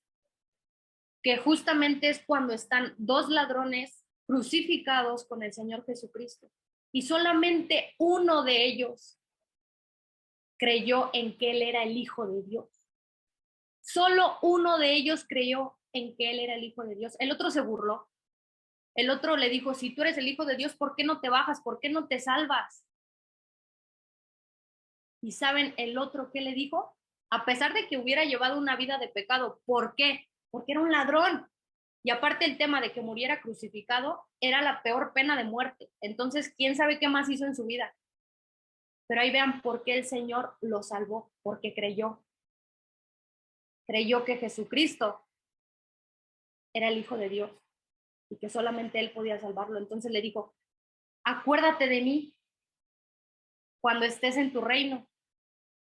Que justamente es cuando están dos ladrones crucificados con el Señor Jesucristo. Y solamente uno de ellos creyó en que Él era el Hijo de Dios. Solo uno de ellos creyó en que Él era el Hijo de Dios. El otro se burló. El otro le dijo, si tú eres el Hijo de Dios, ¿por qué no te bajas? ¿Por qué no te salvas? ¿Y saben el otro qué le dijo? A pesar de que hubiera llevado una vida de pecado. ¿Por qué? Porque era un ladrón. Y aparte el tema de que muriera crucificado era la peor pena de muerte. Entonces, ¿quién sabe qué más hizo en su vida? Pero ahí vean por qué el Señor lo salvó, porque creyó. Creyó que Jesucristo era el Hijo de Dios y que solamente Él podía salvarlo. Entonces le dijo, acuérdate de mí cuando estés en tu reino.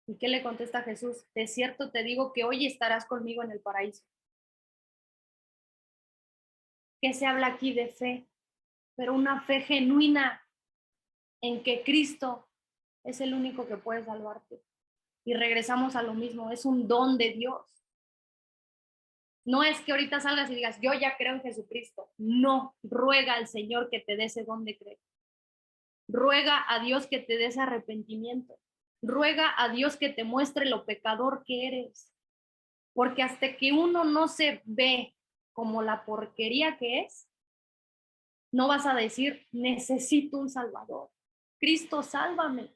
¿Y qué le contesta Jesús? De cierto te digo que hoy estarás conmigo en el paraíso. ¿Qué se habla aquí de fe? Pero una fe genuina en que Cristo es el único que puede salvarte. Y regresamos a lo mismo, es un don de Dios. No es que ahorita salgas y digas, yo ya creo en Jesucristo. No, ruega al Señor que te dé ese don de creer. Ruega a Dios que te dé ese arrepentimiento. Ruega a Dios que te muestre lo pecador que eres. Porque hasta que uno no se ve como la porquería que es, no vas a decir, necesito un Salvador. Cristo, sálvame.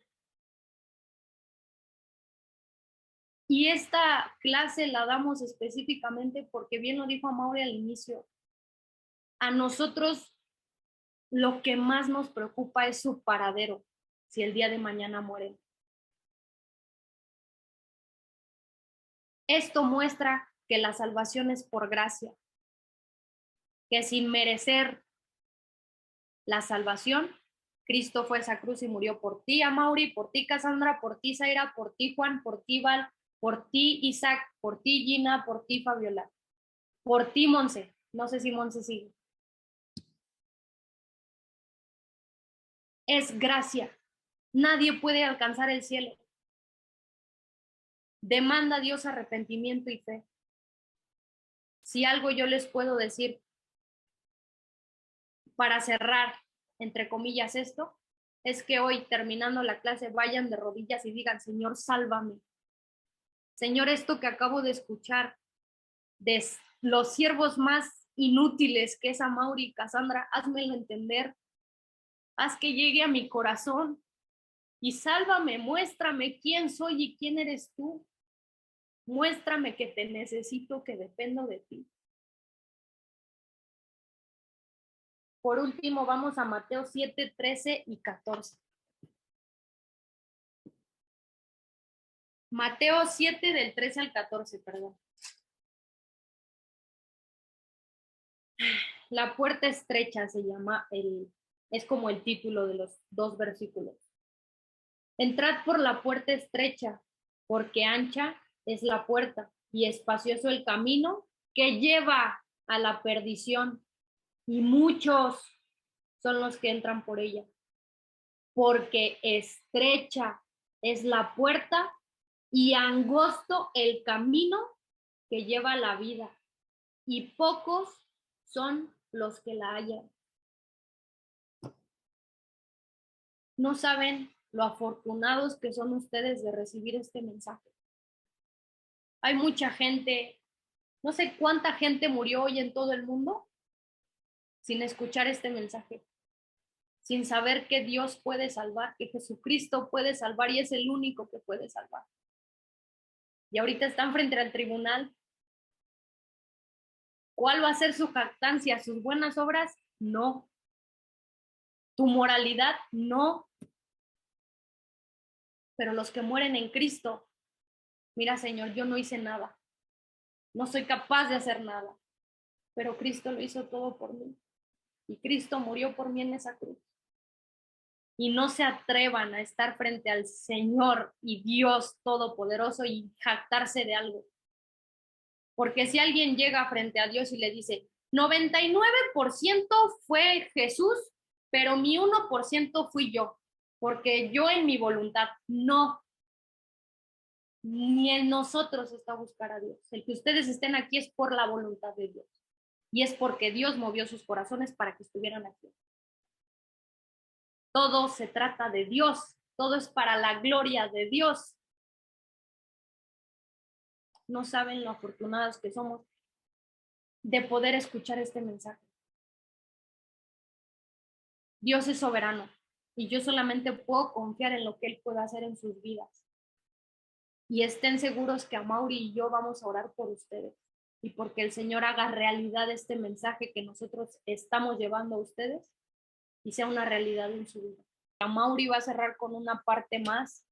Y esta clase la damos específicamente porque bien lo dijo Amaury al inicio. A nosotros lo que más nos preocupa es su paradero, si el día de mañana mueren. Esto muestra que la salvación es por gracia, que sin merecer la salvación, Cristo fue a esa cruz y murió por ti, Amaury, por ti, Cassandra, por ti, Zaira, por ti, Juan, por ti, Val, por ti, Isaac, por ti, Gina, por ti, Fabiola, por ti, Monse. No sé si Monse sigue. Es gracia. Nadie puede alcanzar el cielo. Demanda a Dios arrepentimiento y fe. Si algo yo les puedo decir para cerrar, entre comillas, esto, es que hoy, terminando la clase, vayan de rodillas y digan, Señor, sálvame. Señor, esto que acabo de escuchar de los siervos más inútiles que es Amaury y Cassandra, házmelo entender. Haz que llegue a mi corazón y sálvame, muéstrame quién soy y quién eres tú. Muéstrame que te necesito, que dependo de ti. Por último, vamos a Mateo 7, 13 y 14. Mateo 7 del 13 al 14, perdón. La puerta estrecha se llama, es como el título de los dos versículos. Entrad por la puerta estrecha, porque ancha es la puerta y espacioso el camino que lleva a la perdición, y muchos son los que entran por ella, porque estrecha es la puerta y angosto el camino que lleva a la vida, y pocos son los que la hallan. No saben lo afortunados que son ustedes de recibir este mensaje. Hay mucha gente, no sé cuánta gente murió hoy en todo el mundo sin escuchar este mensaje, sin saber que Dios puede salvar, que Jesucristo puede salvar y es el único que puede salvar. Y ahorita están frente al tribunal. ¿Cuál va a ser su jactancia? ¿Sus buenas obras? No. ¿Tu moralidad? No. Pero los que mueren en Cristo, mira, Señor, yo no hice nada. No soy capaz de hacer nada. Pero Cristo lo hizo todo por mí. Y Cristo murió por mí en esa cruz. Y no se atrevan a estar frente al Señor y Dios Todopoderoso y jactarse de algo. Porque si alguien llega frente a Dios y le dice, 99% fue Jesús, pero mi 1% fui yo, porque yo en mi voluntad, no, ni en nosotros está buscar a Dios. El que ustedes estén aquí es por la voluntad de Dios. Y es porque Dios movió sus corazones para que estuvieran aquí. Todo se trata de Dios, todo es para la gloria de Dios. No saben lo afortunados que somos de poder escuchar este mensaje. Dios es soberano y yo solamente puedo confiar en lo que Él pueda hacer en sus vidas. Y estén seguros que Amaury y yo vamos a orar por ustedes y porque el Señor haga realidad este mensaje que nosotros estamos llevando a ustedes y sea una realidad en su vida. Amaury va a cerrar con una parte más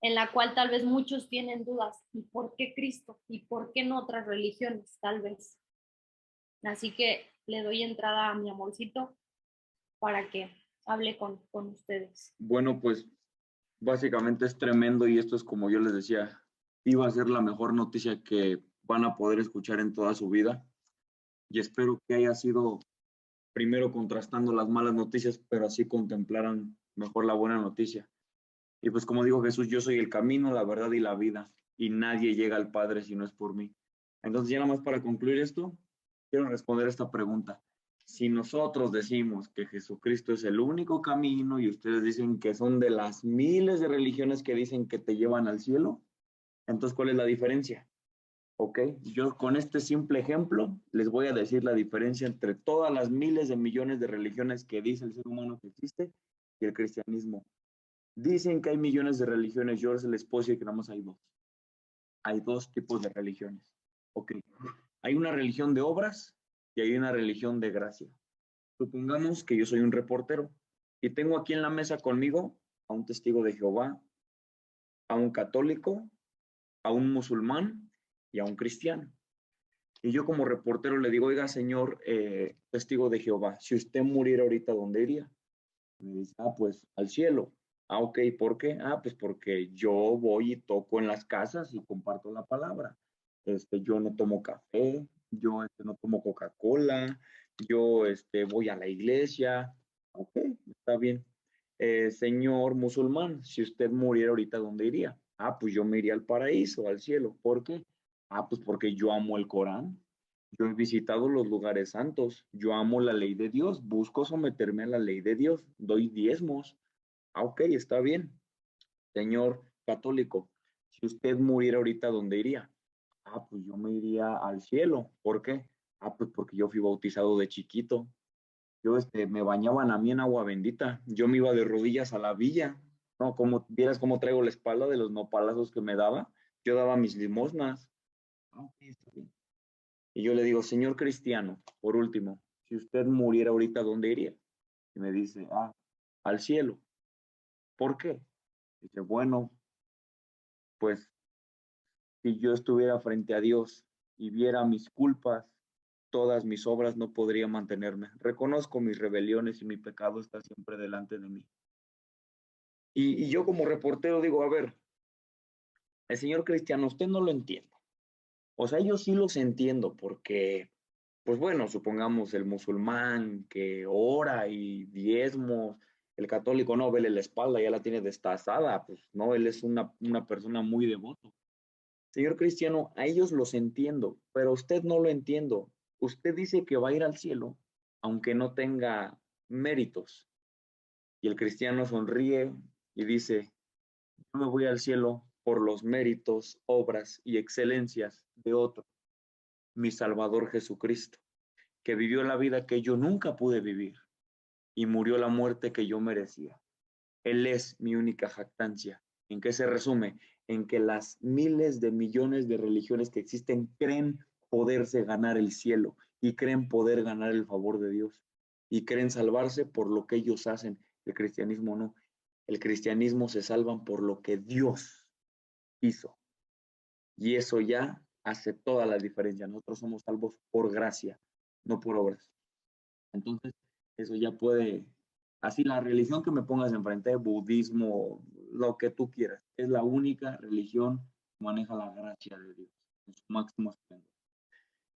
en la cual tal vez muchos tienen dudas. ¿Y por qué Cristo? ¿Y por qué no otras religiones? Tal vez. Así que le doy entrada a mi amorcito para que hable con ustedes. Bueno, pues básicamente es tremendo y esto es como yo les decía, iba a ser la mejor noticia que van a poder escuchar en toda su vida y espero que haya sido primero contrastando las malas noticias, pero así contemplaran mejor la buena noticia. Y pues como dijo Jesús, yo soy el camino, la verdad y la vida y nadie llega al Padre si no es por mí. Entonces ya nada más para concluir esto, quiero responder esta pregunta. Si nosotros decimos que Jesucristo es el único camino y ustedes dicen que son de las miles de religiones que dicen que te llevan al cielo, entonces ¿cuál es la diferencia? Ok, yo con este simple ejemplo les voy a decir la diferencia entre todas las miles de millones de religiones que dice el ser humano que existe y el cristianismo. Dicen que hay millones de religiones, yo les puedo decir que nada más hay dos. Hay dos tipos de religiones. Ok, hay una religión de obras y hay una religión de gracia. Supongamos que yo soy un reportero y tengo aquí en la mesa conmigo a un testigo de Jehová, a un católico, a un musulmán y a un cristiano. Y yo como reportero le digo, oiga, señor testigo de Jehová, si usted muriera ahorita, ¿dónde iría? Me dice, pues al cielo. Ok, ¿por qué? Pues porque yo voy y toco en las casas y comparto la palabra. Yo no tomo café, yo no tomo Coca-Cola, yo voy a la iglesia. Ok, está bien. Señor musulmán, si usted muriera ahorita, ¿dónde iría? Pues yo me iría al paraíso, al cielo. ¿Por qué? Pues porque yo amo el Corán. Yo he visitado los lugares santos. Yo amo la ley de Dios. Busco someterme a la ley de Dios. Doy diezmos. Ok, está bien. Señor católico, si usted muriera ahorita, ¿dónde iría? Pues yo me iría al cielo. ¿Por qué? Pues porque yo fui bautizado de chiquito. Yo me bañaban a mí en agua bendita. Yo me iba de rodillas a la villa. No, como vieras cómo traigo la espalda de los nopalazos que me daba. Yo daba mis limosnas. Ok, está bien. Y yo le digo, señor cristiano, por último, si usted muriera ahorita, ¿dónde iría? Y me dice, al cielo. ¿Por qué? Dice, bueno, pues si yo estuviera frente a Dios y viera mis culpas, todas mis obras, no podría mantenerme. Reconozco mis rebeliones y mi pecado está siempre delante de mí. Y yo como reportero digo, a ver, el señor cristiano, usted no lo entiende. O sea, yo sí los entiendo porque, pues bueno, supongamos el musulmán que ora y diezmos, el católico no, vele la espalda, ya la tiene destazada, pues no, él es una persona muy devota. Señor cristiano, a ellos los entiendo, pero a usted no lo entiendo. Usted dice que va a ir al cielo, aunque no tenga méritos. Y el cristiano sonríe y dice, yo me voy al cielo por los méritos, obras y excelencias de otro, mi Salvador Jesucristo, que vivió la vida que yo nunca pude vivir y murió la muerte que yo merecía. Él es mi única jactancia. ¿En qué se resume? En que las miles de millones de religiones que existen creen poderse ganar el cielo y creen poder ganar el favor de Dios y creen salvarse por lo que ellos hacen. El cristianismo no. El cristianismo se salvan por lo que Dios hizo. Y eso ya hace toda la diferencia. Nosotros somos salvos por gracia, no por obras. Entonces, eso ya puede, así la religión que me pongas enfrente, budismo, lo que tú quieras, es la única religión que maneja la gracia de Dios en su máximo esplendor.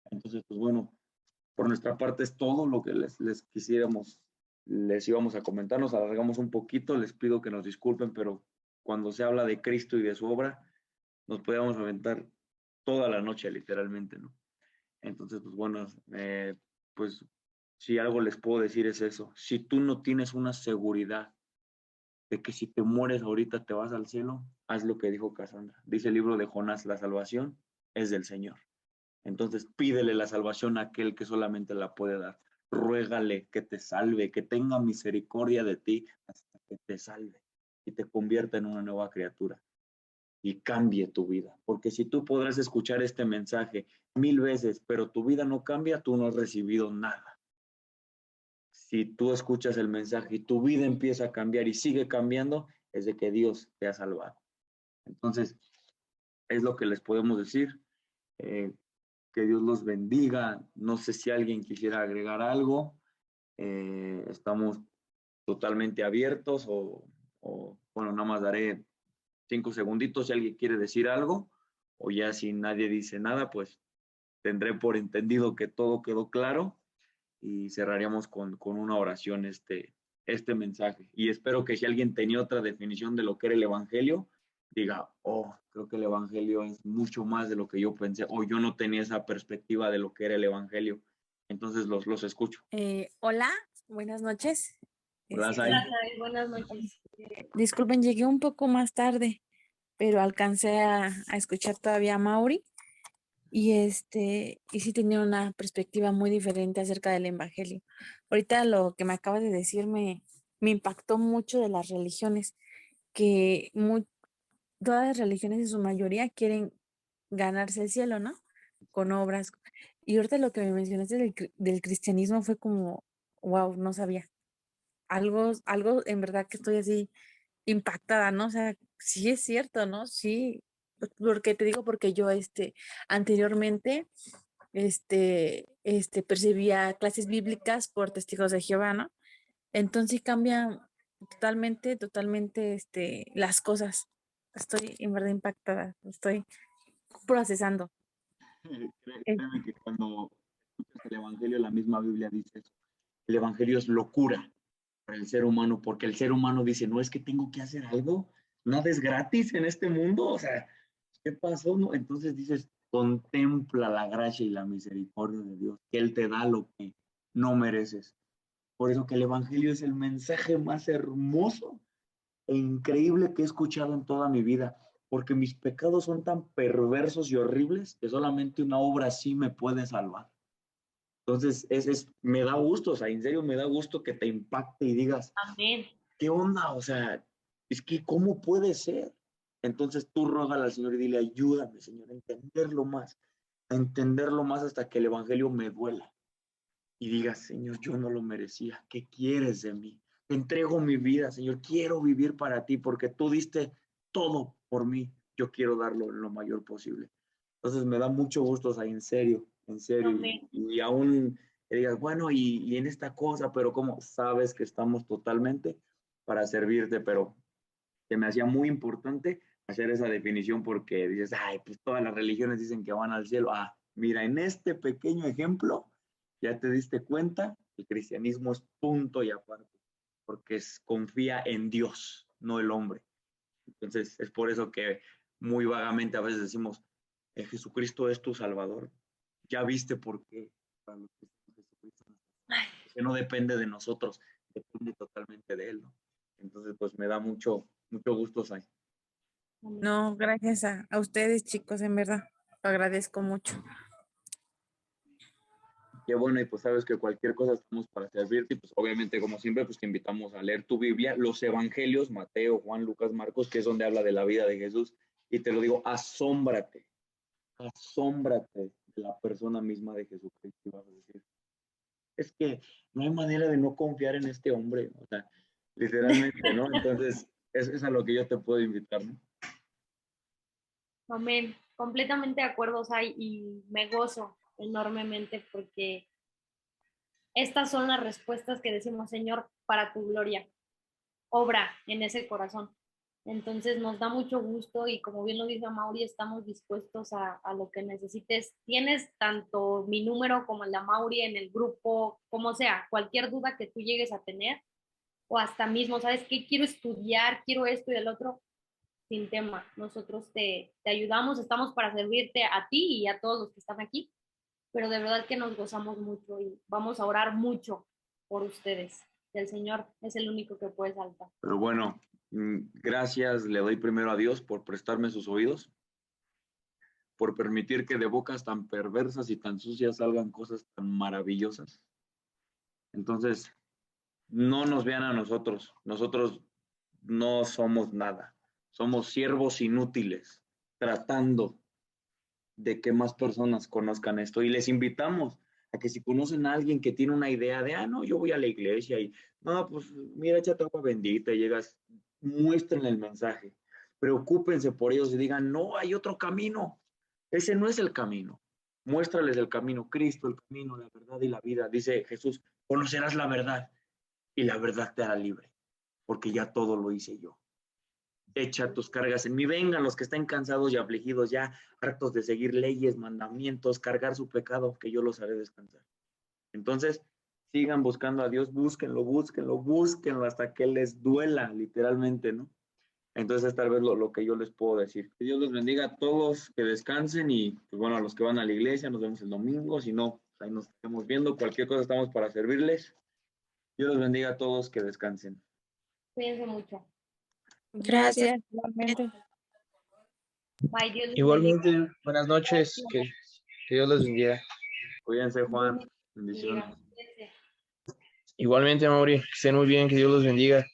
Entonces, pues bueno, por nuestra parte es todo lo que les quisiéramos, les íbamos a comentar, nos alargamos un poquito, les pido que nos disculpen, pero cuando se habla de Cristo y de su obra, nos podíamos aventar toda la noche literalmente, ¿no? Entonces, pues bueno, pues si algo les puedo decir es eso. Si tú no tienes una seguridad de que si te mueres ahorita te vas al cielo, haz lo que dijo Cassandra. Dice el libro de Jonás, la salvación es del Señor. Entonces pídele la salvación a aquel que solamente la puede dar. Ruégale que te salve, que tenga misericordia de ti hasta que te salve y te convierta en una nueva criatura y cambie tu vida. Porque si tú podrás escuchar este mensaje 1000 veces, pero tu vida no cambia, tú no has recibido nada. Si tú escuchas el mensaje y tu vida empieza a cambiar y sigue cambiando, es de que Dios te ha salvado. Entonces, es lo que les podemos decir. Que Dios los bendiga. No sé si alguien quisiera agregar algo. Estamos totalmente abiertos bueno, nada más daré 5 segunditos si alguien quiere decir algo, o ya si nadie dice nada, pues tendré por entendido que todo quedó claro y cerraríamos con una oración este mensaje. Y espero que si alguien tenía otra definición de lo que era el Evangelio, diga, oh, creo que el Evangelio es mucho más de lo que yo pensé, o yo no tenía esa perspectiva de lo que era el Evangelio. Entonces los escucho. Hola, buenas noches. Hola, Este, Sai. Gracias, buenas noches. disculpen, llegué un poco más tarde, pero alcancé a escuchar todavía a Mauri y sí tenía una perspectiva muy diferente acerca del Evangelio. Ahorita lo que me acabas de decir me impactó mucho de las religiones, que todas las religiones en su mayoría quieren ganarse el cielo, ¿no? Con obras. Y ahorita lo que me mencionaste del cristianismo fue como, wow, no sabía. Algo en verdad que estoy así impactada, ¿no? O sea, sí es cierto, ¿no? Sí, porque te digo, porque yo, anteriormente, percibía clases bíblicas por testigos de Jehová, ¿no? Entonces sí cambian totalmente, las cosas. Estoy en verdad impactada, estoy procesando. Eh, Créeme que cuando escuchas el Evangelio, la misma Biblia dice eso. El Evangelio es locura para el ser humano, porque el ser humano dice, no es que tengo que hacer algo, nada es gratis en este mundo, o sea, ¿qué pasó? No? Entonces dices, contempla la gracia y la misericordia de Dios, que Él te da lo que no mereces. Por eso que el Evangelio es el mensaje más hermoso e increíble que he escuchado en toda mi vida, porque mis pecados son tan perversos y horribles que solamente una obra así me puede salvar. Entonces, me da gusto, o sea, en serio me da gusto que te impacte y digas, Amén. ¿qué onda? O sea, es que ¿cómo puede ser? Entonces tú rógale al Señor y dile, ayúdame, Señor, a entenderlo más hasta que el Evangelio me duela. Y digas, Señor, yo no lo merecía, ¿qué quieres de mí? Te entrego mi vida, Señor, quiero vivir para ti porque tú diste todo por mí, yo quiero darlo lo mayor posible. Entonces me da mucho gusto, o sea, en serio, Amén. y aún digas, bueno, y en esta cosa, pero como sabes que estamos totalmente para servirte, pero se me hacía muy importante hacer esa definición porque dices, ay, pues todas las religiones dicen que van al cielo. Ah, mira, en este pequeño ejemplo ya te diste cuenta, el cristianismo es punto y aparte, porque confía en Dios, no el hombre. Entonces, es por eso que muy vagamente a veces decimos, Jesucristo es tu Salvador. Ya viste por qué. Para los Jesucristo, que no depende de nosotros, depende totalmente de Él, ¿no? Entonces, pues me da mucho gusto, Sai. Amén. No, gracias a ustedes, chicos, en verdad. Lo agradezco mucho. Qué bueno, y pues sabes que cualquier cosa estamos para servirte, y pues obviamente, como siempre, pues te invitamos a leer tu Biblia, los evangelios, Mateo, Juan, Lucas, Marcos, que es donde habla de la vida de Jesús, y te lo digo, asómbrate de la persona misma de Jesucristo, y vas a decir, es que no hay manera de no confiar en este hombre, o sea, literalmente, ¿no? Entonces, es a lo que yo te puedo invitar, ¿no? Amén. Completamente de acuerdo, o sea, y me gozo enormemente porque estas son las respuestas que decimos, Señor, para tu gloria. Obra en ese corazón. Entonces nos da mucho gusto y como bien lo dice Mauri, estamos dispuestos a lo que necesites. Tienes tanto mi número como el de Mauri en el grupo, como sea, cualquier duda que tú llegues a tener o hasta mismo, ¿sabes qué? Quiero estudiar, quiero esto y el otro, sin tema. Nosotros te ayudamos, estamos para servirte a ti y a todos los que están aquí, pero de verdad que nos gozamos mucho y vamos a orar mucho por ustedes. El Señor es el único que puede salvar. Pero bueno, gracias le doy primero a Dios por prestarme sus oídos, por permitir que de bocas tan perversas y tan sucias salgan cosas tan maravillosas. Entonces, no nos vean a nosotros. Nosotros no somos nada. Somos siervos inútiles, tratando de que más personas conozcan esto. Y les invitamos a que si conocen a alguien que tiene una idea de, no, yo voy a la iglesia y, no, pues mira, échate agua bendita y llegas, muéstrenle el mensaje. Preocúpense por ellos y digan, no, hay otro camino. Ese no es el camino. Muéstrales el camino, Cristo, el camino, la verdad y la vida. Dice Jesús, conocerás la verdad y la verdad te hará libre, porque ya todo lo hice yo. Echa tus cargas en mí, vengan los que estén cansados y afligidos, ya hartos de seguir leyes, mandamientos, cargar su pecado, que yo los haré descansar. Entonces, sigan buscando a Dios, búsquenlo, búsquenlo, búsquenlo hasta que les duela, literalmente, ¿no? Entonces, tal vez lo que yo les puedo decir. Que Dios los bendiga a todos, que descansen y, pues bueno, a los que van a la iglesia, nos vemos el domingo. Si no, ahí nos estamos viendo. Cualquier cosa estamos para servirles. Dios los bendiga a todos, que descansen. Cuídense mucho. Gracias, igualmente. Bye, Dios les bendiga. Igualmente, buenas noches, que Dios los bendiga. Cuídense, Juan. Bendiciones. Cuídense. Igualmente, Mauri, que estén muy bien, que Dios los bendiga.